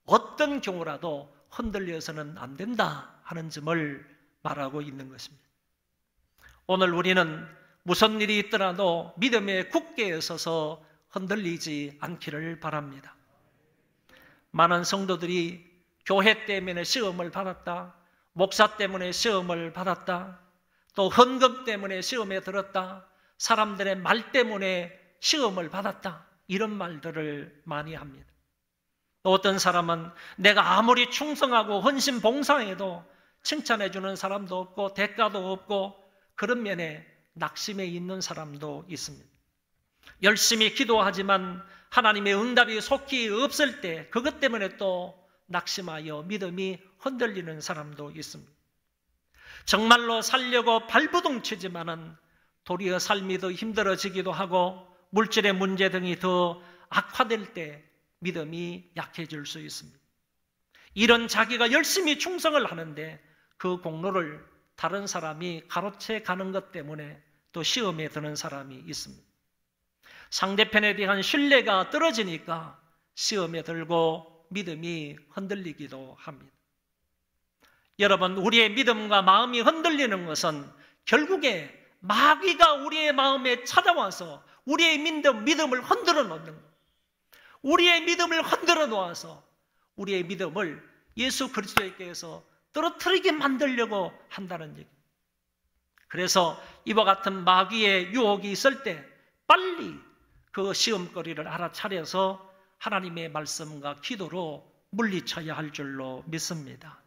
어떤 경우라도 흔들려서는 안 된다 하는 점을 말하고 있는 것입니다. 오늘 우리는 무슨 일이 있더라도 믿음에 굳게 서서 흔들리지 않기를 바랍니다. 많은 성도들이 교회 때문에 시험을 받았다, 목사 때문에 시험을 받았다, 또 헌금 때문에 시험에 들었다, 사람들의 말 때문에 시험을 받았다, 이런 말들을 많이 합니다. 또 어떤 사람은 내가 아무리 충성하고 헌신 봉사해도 칭찬해 주는 사람도 없고 대가도 없고 그런 면에 낙심해 있는 사람도 있습니다. 열심히 기도하지만 하나님의 응답이 속히 없을 때 그것 때문에 또 낙심하여 믿음이 흔들리는 사람도 있습니다. 정말로 살려고 발버둥치지만은 도리어 삶이 더 힘들어지기도 하고 물질의 문제 등이 더 악화될 때 믿음이 약해질 수 있습니다. 이런 자기가 열심히 충성을 하는데 그 공로를 다른 사람이 가로채 가는 것 때문에 또 시험에 드는 사람이 있습니다. 상대편에 대한 신뢰가 떨어지니까 시험에 들고 믿음이 흔들리기도 합니다. 여러분, 우리의 믿음과 마음이 흔들리는 것은 결국에 마귀가 우리의 마음에 찾아와서 우리의 믿음을 흔들어 놓는 것, 우리의 믿음을 흔들어 놓아서 우리의 믿음을 예수 그리스도께서 떨어뜨리게 만들려고 한다는 얘기입니다. 그래서 이와 같은 마귀의 유혹이 있을 때 빨리 그 시험거리를 알아차려서 하나님의 말씀과 기도로 물리쳐야 할 줄로 믿습니다.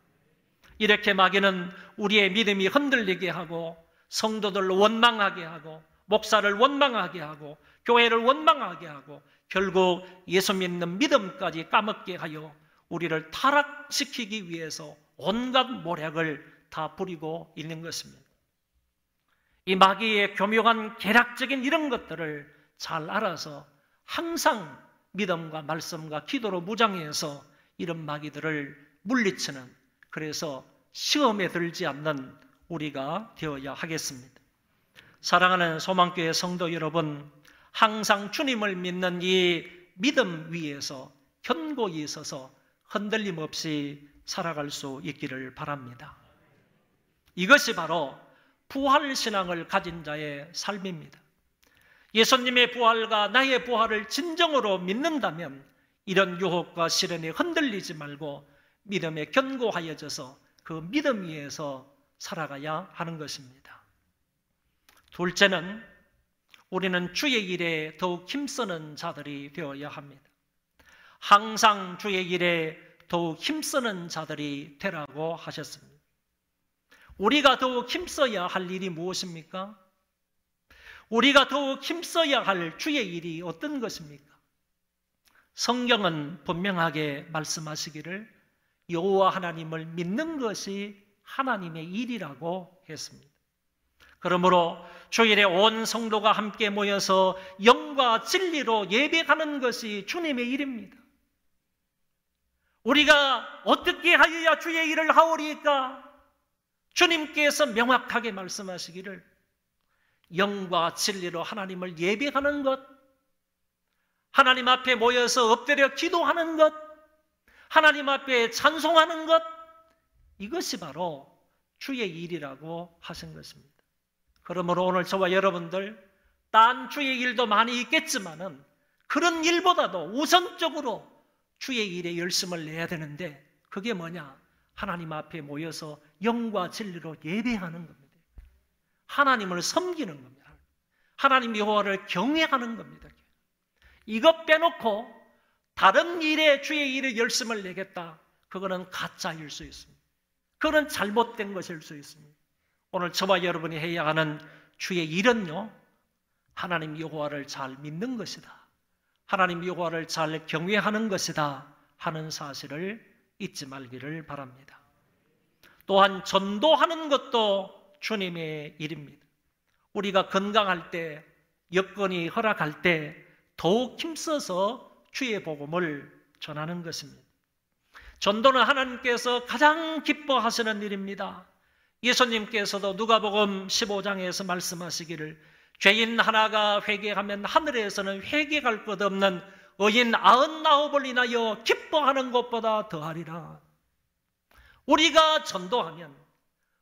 이렇게 마귀는 우리의 믿음이 흔들리게 하고 성도들을 원망하게 하고 목사를 원망하게 하고 교회를 원망하게 하고 결국 예수 믿는 믿음까지 까먹게 하여 우리를 타락시키기 위해서 온갖 모략을 다 부리고 있는 것입니다. 이 마귀의 교묘한 계략적인 이런 것들을 잘 알아서 항상 믿음과 말씀과 기도로 무장해서 이런 마귀들을 물리치는, 그래서 시험에 들지 않는 우리가 되어야 하겠습니다. 사랑하는 소망교회 성도 여러분, 항상 주님을 믿는 이 믿음 위에서 견고히 서서 흔들림 없이 살아갈 수 있기를 바랍니다. 이것이 바로 부활신앙을 가진 자의 삶입니다. 예수님의 부활과 나의 부활을 진정으로 믿는다면 이런 유혹과 시련에 흔들리지 말고 믿음에 견고하여져서 그 믿음 위에서 살아가야 하는 것입니다. 둘째는 우리는 주의 일에 더욱 힘쓰는 자들이 되어야 합니다. 항상 주의 일에 더욱 힘쓰는 자들이 되라고 하셨습니다. 우리가 더욱 힘써야 할 일이 무엇입니까? 우리가 더욱 힘써야 할 주의 일이 어떤 것입니까? 성경은 분명하게 말씀하시기를 여호와 하나님을 믿는 것이 하나님의 일이라고 했습니다. 그러므로 주일에 온 성도가 함께 모여서 영과 진리로 예배하는 것이 주님의 일입니다. 우리가 어떻게 하여야 주의 일을 하오리까? 주님께서 명확하게 말씀하시기를 영과 진리로 하나님을 예배하는 것, 하나님 앞에 모여서 엎드려 기도하는 것, 하나님 앞에 찬송하는 것, 이것이 바로 주의 일이라고 하신 것입니다. 그러므로 오늘 저와 여러분들 딴 주의 일도 많이 있겠지만은 그런 일보다도 우선적으로 주의 일에 열심을 내야 되는데 그게 뭐냐? 하나님 앞에 모여서 영과 진리로 예배하는 겁니다. 하나님을 섬기는 겁니다. 하나님 여호와를 경외하는 겁니다. 이것 빼놓고 다른 일에 주의 일에 열심을 내겠다. 그거는 가짜일 수 있습니다. 그거는 잘못된 것일 수 있습니다. 오늘 저와 여러분이 해야 하는 주의 일은요, 하나님 여호와를 잘 믿는 것이다. 하나님 여호와를 잘 경외하는 것이다 하는 사실을 잊지 말기를 바랍니다. 또한 전도하는 것도 주님의 일입니다. 우리가 건강할 때, 여건이 허락할 때 더욱 힘써서 주의 복음을 전하는 것입니다. 전도는 하나님께서 가장 기뻐하시는 일입니다. 예수님께서도 누가복음 15장에서 말씀하시기를 죄인 하나가 회개하면 하늘에서는 회개할 것 없는 의인 99을 인하여 기뻐하는 것보다 더하리라. 우리가 전도하면,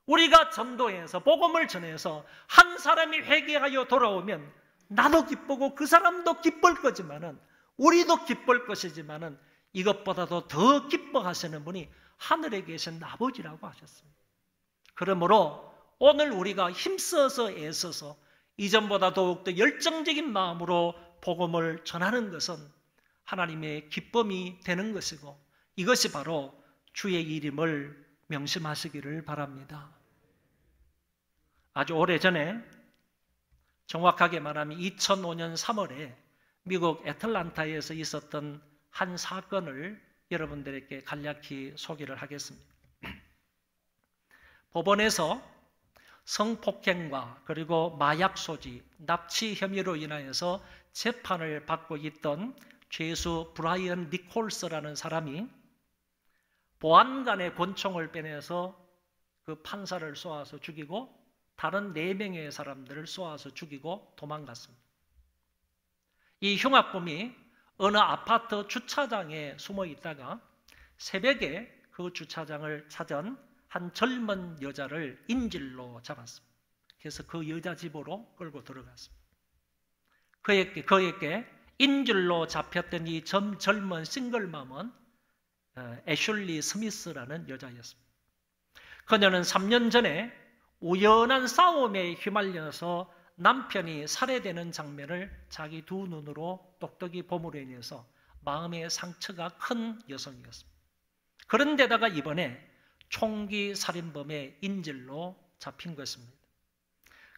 우리가 전도해서 복음을 전해서 한 사람이 회개하여 돌아오면 나도 기쁘고 그 사람도 기쁠 거지만은, 우리도 기쁠 것이지만은 이것보다도 더 기뻐하시는 분이 하늘에 계신 아버지라고 하셨습니다. 그러므로 오늘 우리가 힘써서 애써서 이전보다 더욱더 열정적인 마음으로 복음을 전하는 것은 하나님의 기쁨이 되는 것이고 이것이 바로 주의 일임을 명심하시기를 바랍니다. 아주 오래전에, 정확하게 말하면 2005년 3월에 미국 애틀란타에서 있었던 한 사건을 여러분들에게 간략히 소개를 하겠습니다. 법원에서 성폭행과 그리고 마약 소지, 납치 혐의로 인하여서 재판을 받고 있던 죄수 브라이언 니콜스라는 사람이 보안관의 권총을 빼내서 그 판사를 쏘아서 죽이고 다른 4명의 사람들을 쏘아서 죽이고 도망갔습니다. 이 흉악범이 어느 아파트 주차장에 숨어 있다가 새벽에 그 주차장을 찾은 한 젊은 여자를 인질로 잡았습니다. 그래서 그 여자 집으로 끌고 들어갔습니다. 그에게 인질로 잡혔던 이 젊은 싱글맘은 애슐리 스미스라는 여자였습니다. 그녀는 3년 전에 우연한 싸움에 휘말려서 남편이 살해되는 장면을 자기 두 눈으로 똑똑히 봄으로 인해서 마음의 상처가 큰 여성이었습니다. 그런데다가 이번에 총기 살인범의 인질로 잡힌 것입니다.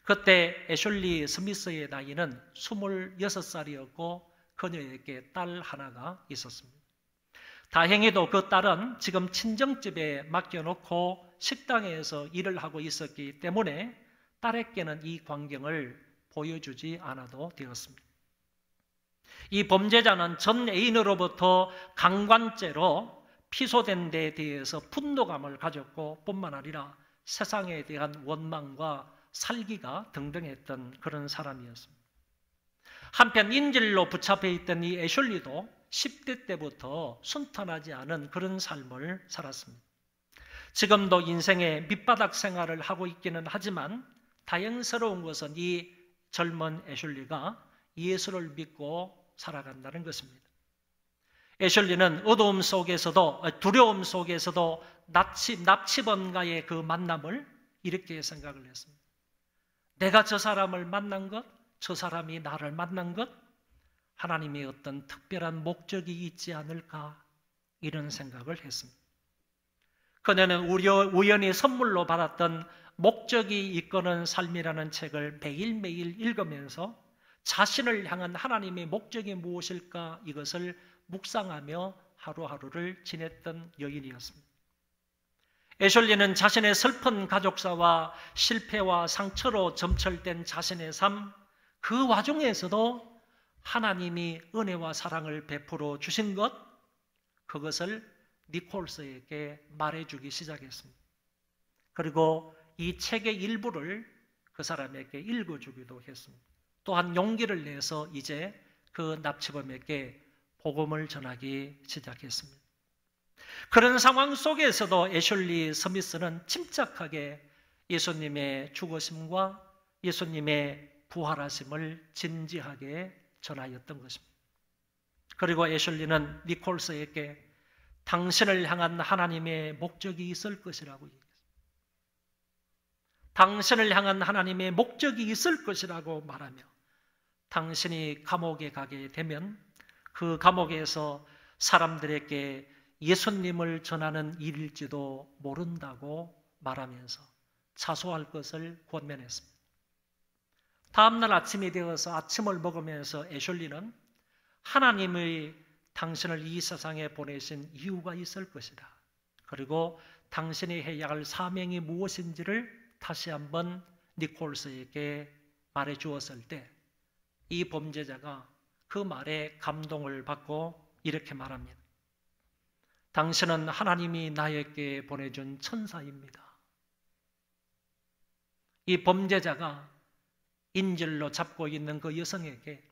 그때 애슐리 스미스의 나이는 26살이었고 그녀에게 딸 하나가 있었습니다. 다행히도 그 딸은 지금 친정집에 맡겨놓고 식당에서 일을 하고 있었기 때문에 딸에게는 이 광경을 보여주지 않아도 되었습니다. 이 범죄자는 전 애인으로부터 강간죄로 피소된 데 대해서 분노감을 가졌고 뿐만 아니라 세상에 대한 원망과 살기가 등등했던 그런 사람이었습니다. 한편 인질로 붙잡혀 있던 이 애슐리도 10대 때부터 순탄하지 않은 그런 삶을 살았습니다. 지금도 인생의 밑바닥 생활을 하고 있기는 하지만 다행스러운 것은 이 젊은 애슐리가 예수를 믿고 살아간다는 것입니다. 애슐리는 어두움 속에서도 두려움 속에서도 납치범과의 그 만남을 이렇게 생각을 했습니다. 내가 저 사람을 만난 것, 저 사람이 나를 만난 것, 하나님의 어떤 특별한 목적이 있지 않을까 이런 생각을 했습니다. 그녀는 우연히 선물로 받았던 목적이 이끄는 삶이라는 책을 매일매일 읽으면서 자신을 향한 하나님의 목적이 무엇일까 이것을 묵상하며 하루하루를 지냈던 여인이었습니다. 애슐리는 자신의 슬픈 가족사와 실패와 상처로 점철된 자신의 삶, 그 와중에서도 하나님이 은혜와 사랑을 베풀어 주신 것, 그것을 니콜스에게 말해주기 시작했습니다. 그리고 이 책의 일부를 그 사람에게 읽어주기도 했습니다. 또한 용기를 내서 이제 그 납치범에게 복음을 전하기 시작했습니다. 그런 상황 속에서도 애슐리 스미스는 침착하게 예수님의 죽으심과 예수님의 부활하심을 진지하게 전하였던 것입니다. 그리고 애슐리는 니콜스에게 당신을 향한 하나님의 목적이 있을 것이라고 얘기했습니다. 당신을 향한 하나님의 목적이 있을 것이라고 말하며 당신이 감옥에 가게 되면 그 감옥에서 사람들에게 예수님을 전하는 일일지도 모른다고 말하면서 자수할 것을 권면했습니다. 다음날 아침이 되어서 아침을 먹으면서 애슐리는 하나님의 당신을 이 세상에 보내신 이유가 있을 것이다. 그리고 당신이 해야 할 사명이 무엇인지를 다시 한번 니콜스에게 말해 주었을 때 이 범죄자가 그 말에 감동을 받고 이렇게 말합니다. 당신은 하나님이 나에게 보내준 천사입니다. 이 범죄자가 인질로 잡고 있는 그 여성에게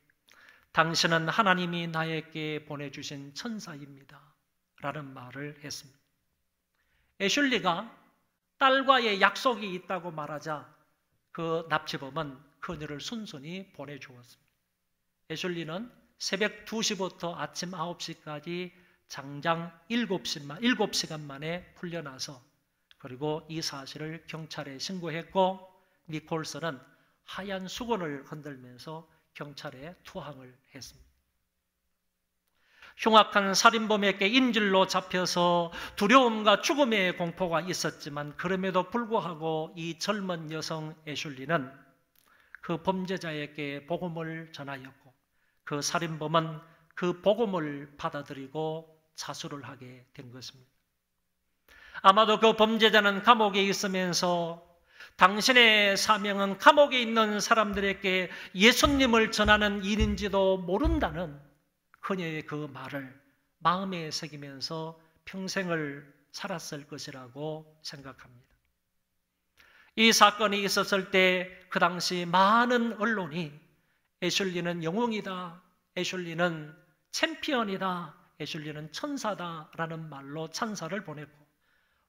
당신은 하나님이 나에게 보내주신 천사입니다. 라는 말을 했습니다. 애슐리가 딸과의 약속이 있다고 말하자 그 납치범은 그녀를 순순히 보내주었습니다. 애슐리는 새벽 2시부터 아침 9시까지 장장 7시간 만에 풀려나서 그리고 이 사실을 경찰에 신고했고 니콜스는 하얀 수건을 흔들면서 경찰에 투항을 했습니다. 흉악한 살인범에게 인질로 잡혀서 두려움과 죽음의 공포가 있었지만 그럼에도 불구하고 이 젊은 여성 애슐리는 그 범죄자에게 복음을 전하였고 그 살인범은 그 복음을 받아들이고 자수를 하게 된 것입니다. 아마도 그 범죄자는 감옥에 있으면서 당신의 사명은 감옥에 있는 사람들에게 예수님을 전하는 일인지도 모른다는 그녀의 그 말을 마음에 새기면서 평생을 살았을 것이라고 생각합니다. 이 사건이 있었을 때 그 당시 많은 언론이 애슐리는 영웅이다, 애슐리는 챔피언이다, 애슐리는 천사다라는 말로 찬사를 보냈고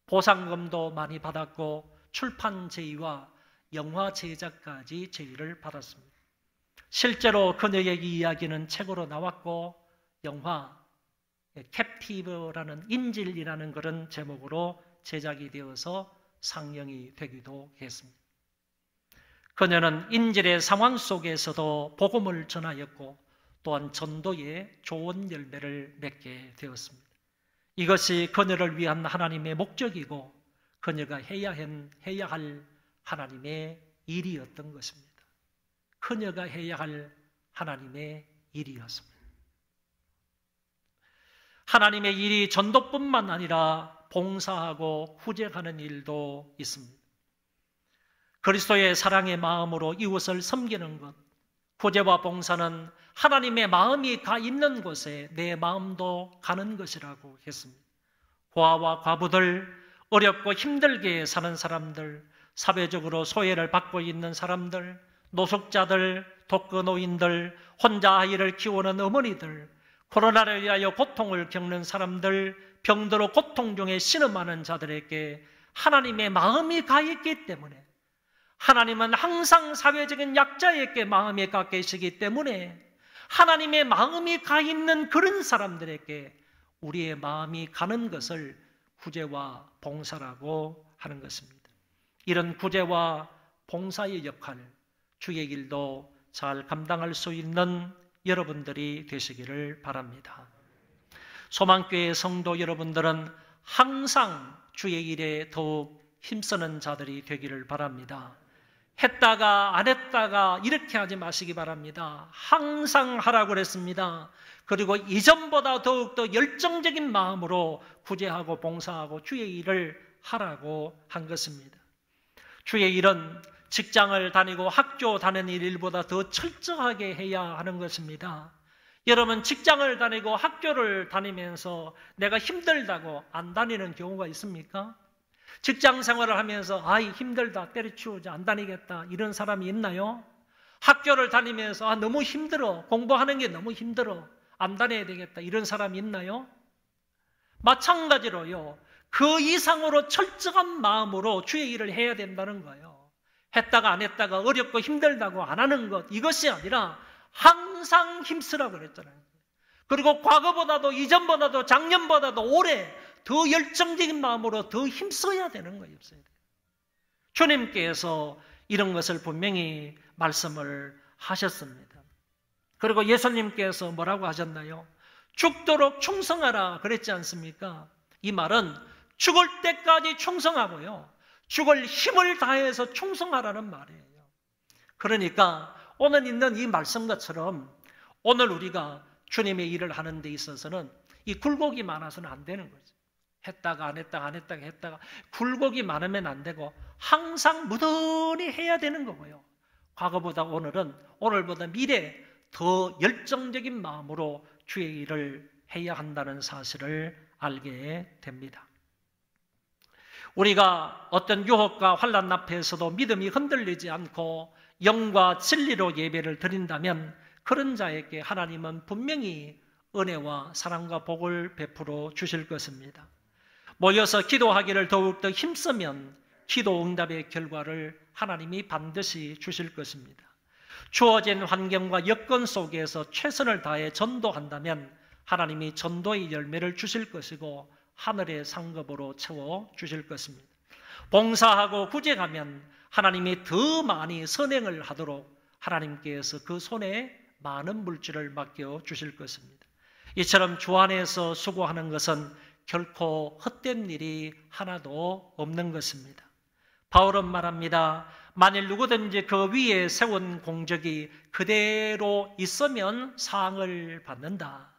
보상금도 많이 받았고 출판 제의와 영화 제작까지 제의를 받았습니다. 실제로 그녀의 이야기는 책으로 나왔고 영화 캡티브라는 인질이라는 그런 제목으로 제작이 되어서 상영이 되기도 했습니다. 그녀는 인질의 상황 속에서도 복음을 전하였고 또한 전도의 좋은 열매를 맺게 되었습니다. 이것이 그녀를 위한 하나님의 목적이고 그녀가 해야 할 하나님의 일이었던 것입니다. 그녀가 해야 할 하나님의 일이었습니다. 하나님의 일이 전도뿐만 아니라 봉사하고 후재하는 일도 있습니다. 그리스도의 사랑의 마음으로 이웃을 섬기는 것, 후재와 봉사는 하나님의 마음이 가 있는 곳에 내 마음도 가는 것이라고 했습니다. 고아와 과부들, 어렵고 힘들게 사는 사람들, 사회적으로 소외를 받고 있는 사람들, 노숙자들, 독거노인들, 혼자 아이를 키우는 어머니들, 코로나를 위하여 고통을 겪는 사람들, 병들어 고통 중에 신음하는 자들에게 하나님의 마음이 가 있기 때문에 하나님은 항상 사회적인 약자에게 마음이 가 계시기 때문에 하나님의 마음이 가 있는 그런 사람들에게 우리의 마음이 가는 것을 구제와 봉사라고 하는 것입니다. 이런 구제와 봉사의 역할, 주의 일도 잘 감당할 수 있는 여러분들이 되시기를 바랍니다. 소망교회 성도 여러분들은 항상 주의 일에 더욱 힘쓰는 자들이 되기를 바랍니다. 했다가 안 했다가 이렇게 하지 마시기 바랍니다. 항상 하라고 그랬습니다. 그리고 이전보다 더욱더 열정적인 마음으로 구제하고 봉사하고 주의 일을 하라고 한 것입니다. 주의 일은 직장을 다니고 학교 다니는 일보다 더 철저하게 해야 하는 것입니다. 여러분, 직장을 다니고 학교를 다니면서 내가 힘들다고 안 다니는 경우가 있습니까? 직장 생활을 하면서 아이 힘들다, 때려치우자, 안 다니겠다 이런 사람이 있나요? 학교를 다니면서 너무 힘들어, 공부하는 게 너무 힘들어, 안 다녀야 되겠다 이런 사람이 있나요? 마찬가지로요, 그 이상으로 철저한 마음으로 주의 일을 해야 된다는 거예요. 했다가 안 했다가 어렵고 힘들다고 안 하는 것, 이것이 아니라 항상 힘쓰라고 그랬잖아요. 그리고 과거보다도 이전보다도 작년보다도 올해 더 열정적인 마음으로 더 힘써야 되는 거예요. 주님께서 이런 것을 분명히 말씀을 하셨습니다. 그리고 예수님께서 뭐라고 하셨나요? 죽도록 충성하라 그랬지 않습니까? 이 말은 죽을 때까지 충성하고요, 죽을 힘을 다해서 충성하라는 말이에요. 그러니까 오늘 있는 이 말씀과처럼 오늘 우리가 주님의 일을 하는 데 있어서는 이 굴곡이 많아서는 안 되는 거죠. 했다가 안 했다가 안 했다가 했다가 굴곡이 많으면 안 되고 항상 무던히 해야 되는 거고요. 과거보다 오늘보다 미래 더 열정적인 마음으로 주의 일을 해야 한다는 사실을 알게 됩니다. 우리가 어떤 유혹과 환난 앞에서도 믿음이 흔들리지 않고 영과 진리로 예배를 드린다면 그런 자에게 하나님은 분명히 은혜와 사랑과 복을 베풀어 주실 것입니다. 모여서 기도하기를 더욱더 힘쓰면 기도 응답의 결과를 하나님이 반드시 주실 것입니다. 주어진 환경과 여건 속에서 최선을 다해 전도한다면 하나님이 전도의 열매를 주실 것이고 하늘의 상급으로 채워 주실 것입니다. 봉사하고 구제하면 하나님이 더 많이 선행을 하도록 하나님께서 그 손에 많은 물질을 맡겨 주실 것입니다. 이처럼 주 안에서 수고하는 것은 결코 헛된 일이 하나도 없는 것입니다. 바울은 말합니다. 만일 누구든지 그 위에 세운 공적이 그대로 있으면 상을 받는다.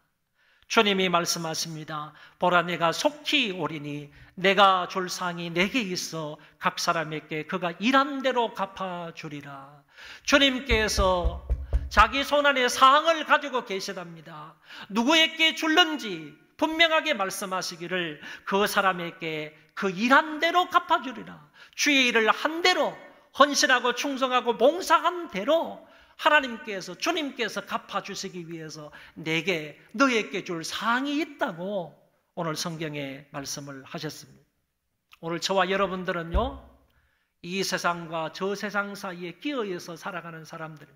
주님이 말씀하십니다. 보라, 내가 속히 오리니 내가 줄 상이 내게 있어 각 사람에게 그가 일한 대로 갚아주리라. 주님께서 자기 손안에 사항을 가지고 계시답니다. 누구에게 줄는지 분명하게 말씀하시기를 그 사람에게 그 일한 대로 갚아주리라. 주의 일을 한 대로 헌신하고 충성하고 봉사한 대로 하나님께서 주님께서 갚아주시기 위해서 내게 너에게 줄 사항이 있다고 오늘 성경에 말씀을 하셨습니다. 오늘 저와 여러분들은요, 이 세상과 저 세상 사이에 끼어있어 살아가는 사람들,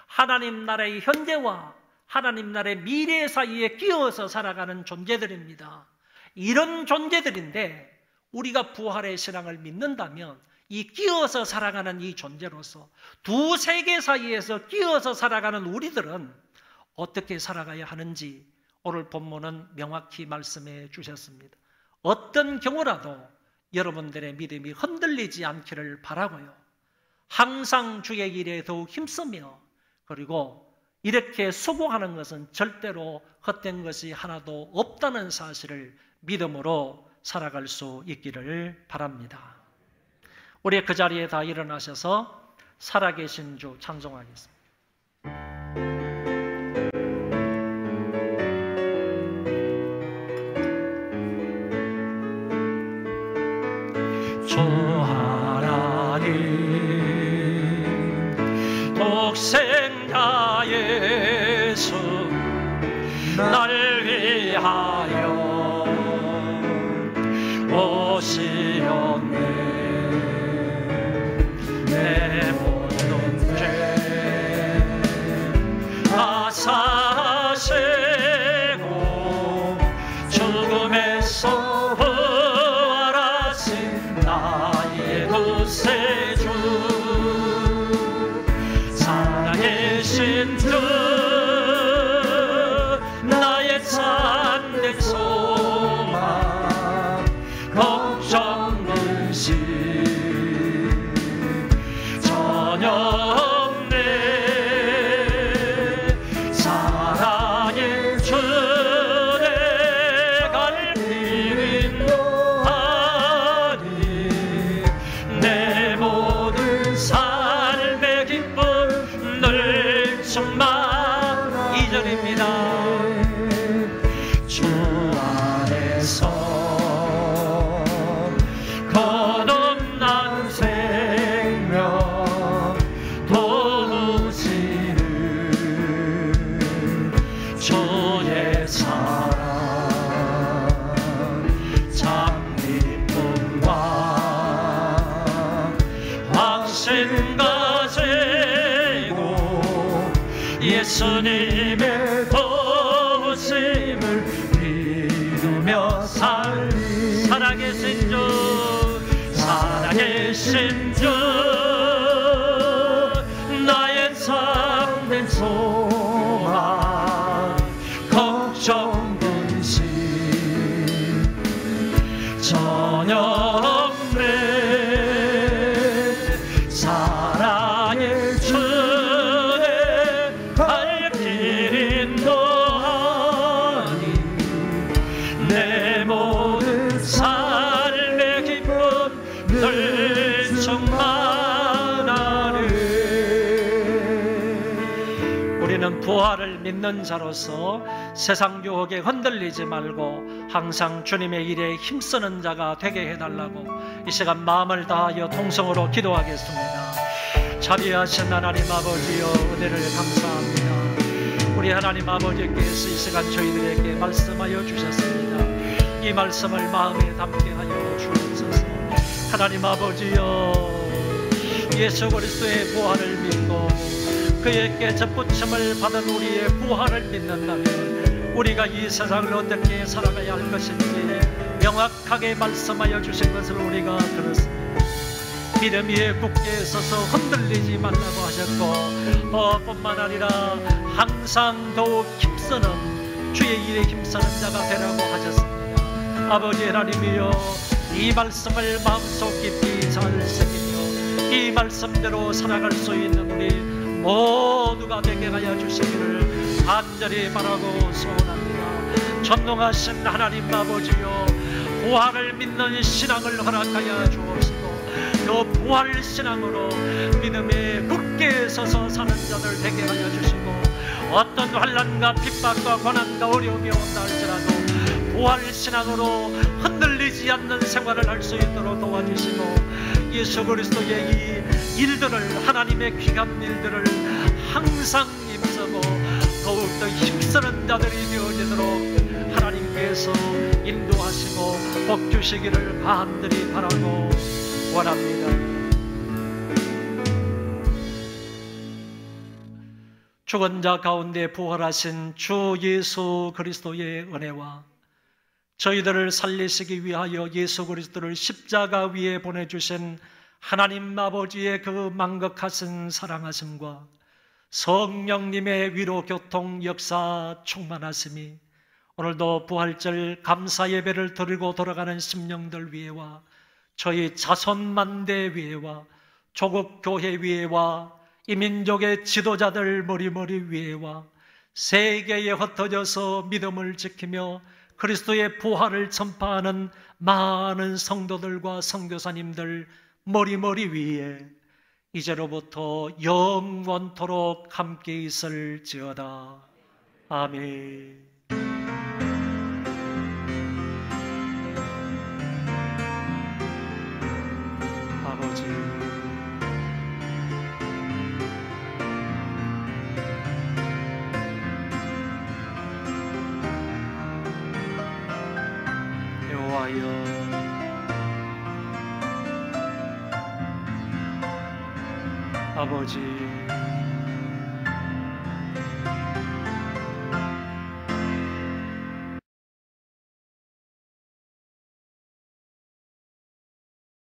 하나님 나라의 현재와 하나님 나라의 미래 사이에 끼어서 살아가는 존재들입니다. 이런 존재들인데 우리가 부활의 신앙을 믿는다면 이 끼어서 살아가는 이 존재로서 두 세계 사이에서 끼어서 살아가는 우리들은 어떻게 살아가야 하는지 오늘 본문은 명확히 말씀해 주셨습니다. 어떤 경우라도 여러분들의 믿음이 흔들리지 않기를 바라고요. 항상 주의 일에 더욱 힘쓰며, 그리고 이렇게 수고하는 것은 절대로 헛된 것이 하나도 없다는 사실을 믿음으로 살아갈 수 있기를 바랍니다. 우리 그 자리에 다 일어나셔서 살아계신 주 찬송하겠습니다. 주 하나님 독생자 예수 날 위하여 오시었네. 내 모든 죄 다 사시고 죽음에서 부활하신 나의 구세주, 살아계신 주 나의 참된 소망, 걱정 근심 전혀 없네. 사랑의 주 내 갈 길 인도하니 내 모든 삶의 기쁨 늘 충만. 2절입니다. 주 안에서 거듭난 생명 도우시는 주의 사랑 참 기쁨과 확신 가지고 예수님의 도우심을 믿으며 살아계신 주, 살아계신 주 나의 참된 소망, 걱정 근심 전혀 없네. 사랑의 주 내 갈 길 인도하니 내 모든 삶의 기쁨 늘 충만하네. 우리는 부활을 믿는 자로서 세상 유혹에 흔들리지 말고 항상 주님의 일에 힘쓰는 자가 되게 해달라고 이 시간 마음을 다하여 통성으로 기도하겠습니다. 자비하신 하나님 아버지여, 은혜를 감사합니다. 우리 하나님 아버지께서 이 시간 저희들에게 말씀하여 주셨습니다. 이 말씀을 마음에 담게 하여 주옵소서. 하나님 아버지여, 예수 그리스도의 부활을 믿고 그에게 접붙임을 받은 우리의 부활을 믿는다면 우리가 이 세상을 어떻게 살아가야 할 것인지 명확하게 말씀하여 주신 것을 우리가 들었습니다. 믿음 위에 굳게 서서 흔들리지 말라고 하셨고, 뿐만 아니라 항상 더욱 힘쓰는 주의 일에 힘쓰는 자가 되라고 하셨습니다. 아버지 하나님이여, 이 말씀을 마음속 깊이 잘 새기며 이 말씀대로 살아갈 수 있는 우리 모두가 되게 하여 주시기를 간절히 바라고 소원합니다. 전능하신 하나님 아버지여, 부활을 믿는 신앙을 허락하여 주옵시고 더 부활신앙으로 믿음에 굳게 서서 사는 자들 되게 하여 주시고, 어떤 환난과 핍박과 고난과 어려움이 온다 할지라도 부활신앙으로 흔들리지 않는 생활을 할 수 있도록 도와주시고, 예수 그리스도의 이 일들을, 하나님의 귀한 일들을 항상 힘쓰고 더욱더 힘쓰는 자들이 되어지도록 하나님께서 인도하시고 복 주시기를 간절히 바라고 원합니다. 죽은 자 가운데 부활하신 주 예수 그리스도의 은혜와 저희들을 살리시기 위하여 예수 그리스도를 십자가 위에 보내주신 하나님 아버지의 그 만극하신 사랑하심과 성령님의 위로 교통 역사 충만하심이 오늘도 부활절 감사 예배를 드리고 돌아가는 심령들 위에와 저희 자손만대 위에와 조국 교회 위에와 이민족의 지도자들 머리머리 위에와 세계에 흩어져서 믿음을 지키며 그리스도의 부활을 전파하는 많은 성도들과 선교사님들 머리머리 위에 이제로부터 영원토록 함께 있을지어다. 아멘. 아버지, 여호와여, 아버지,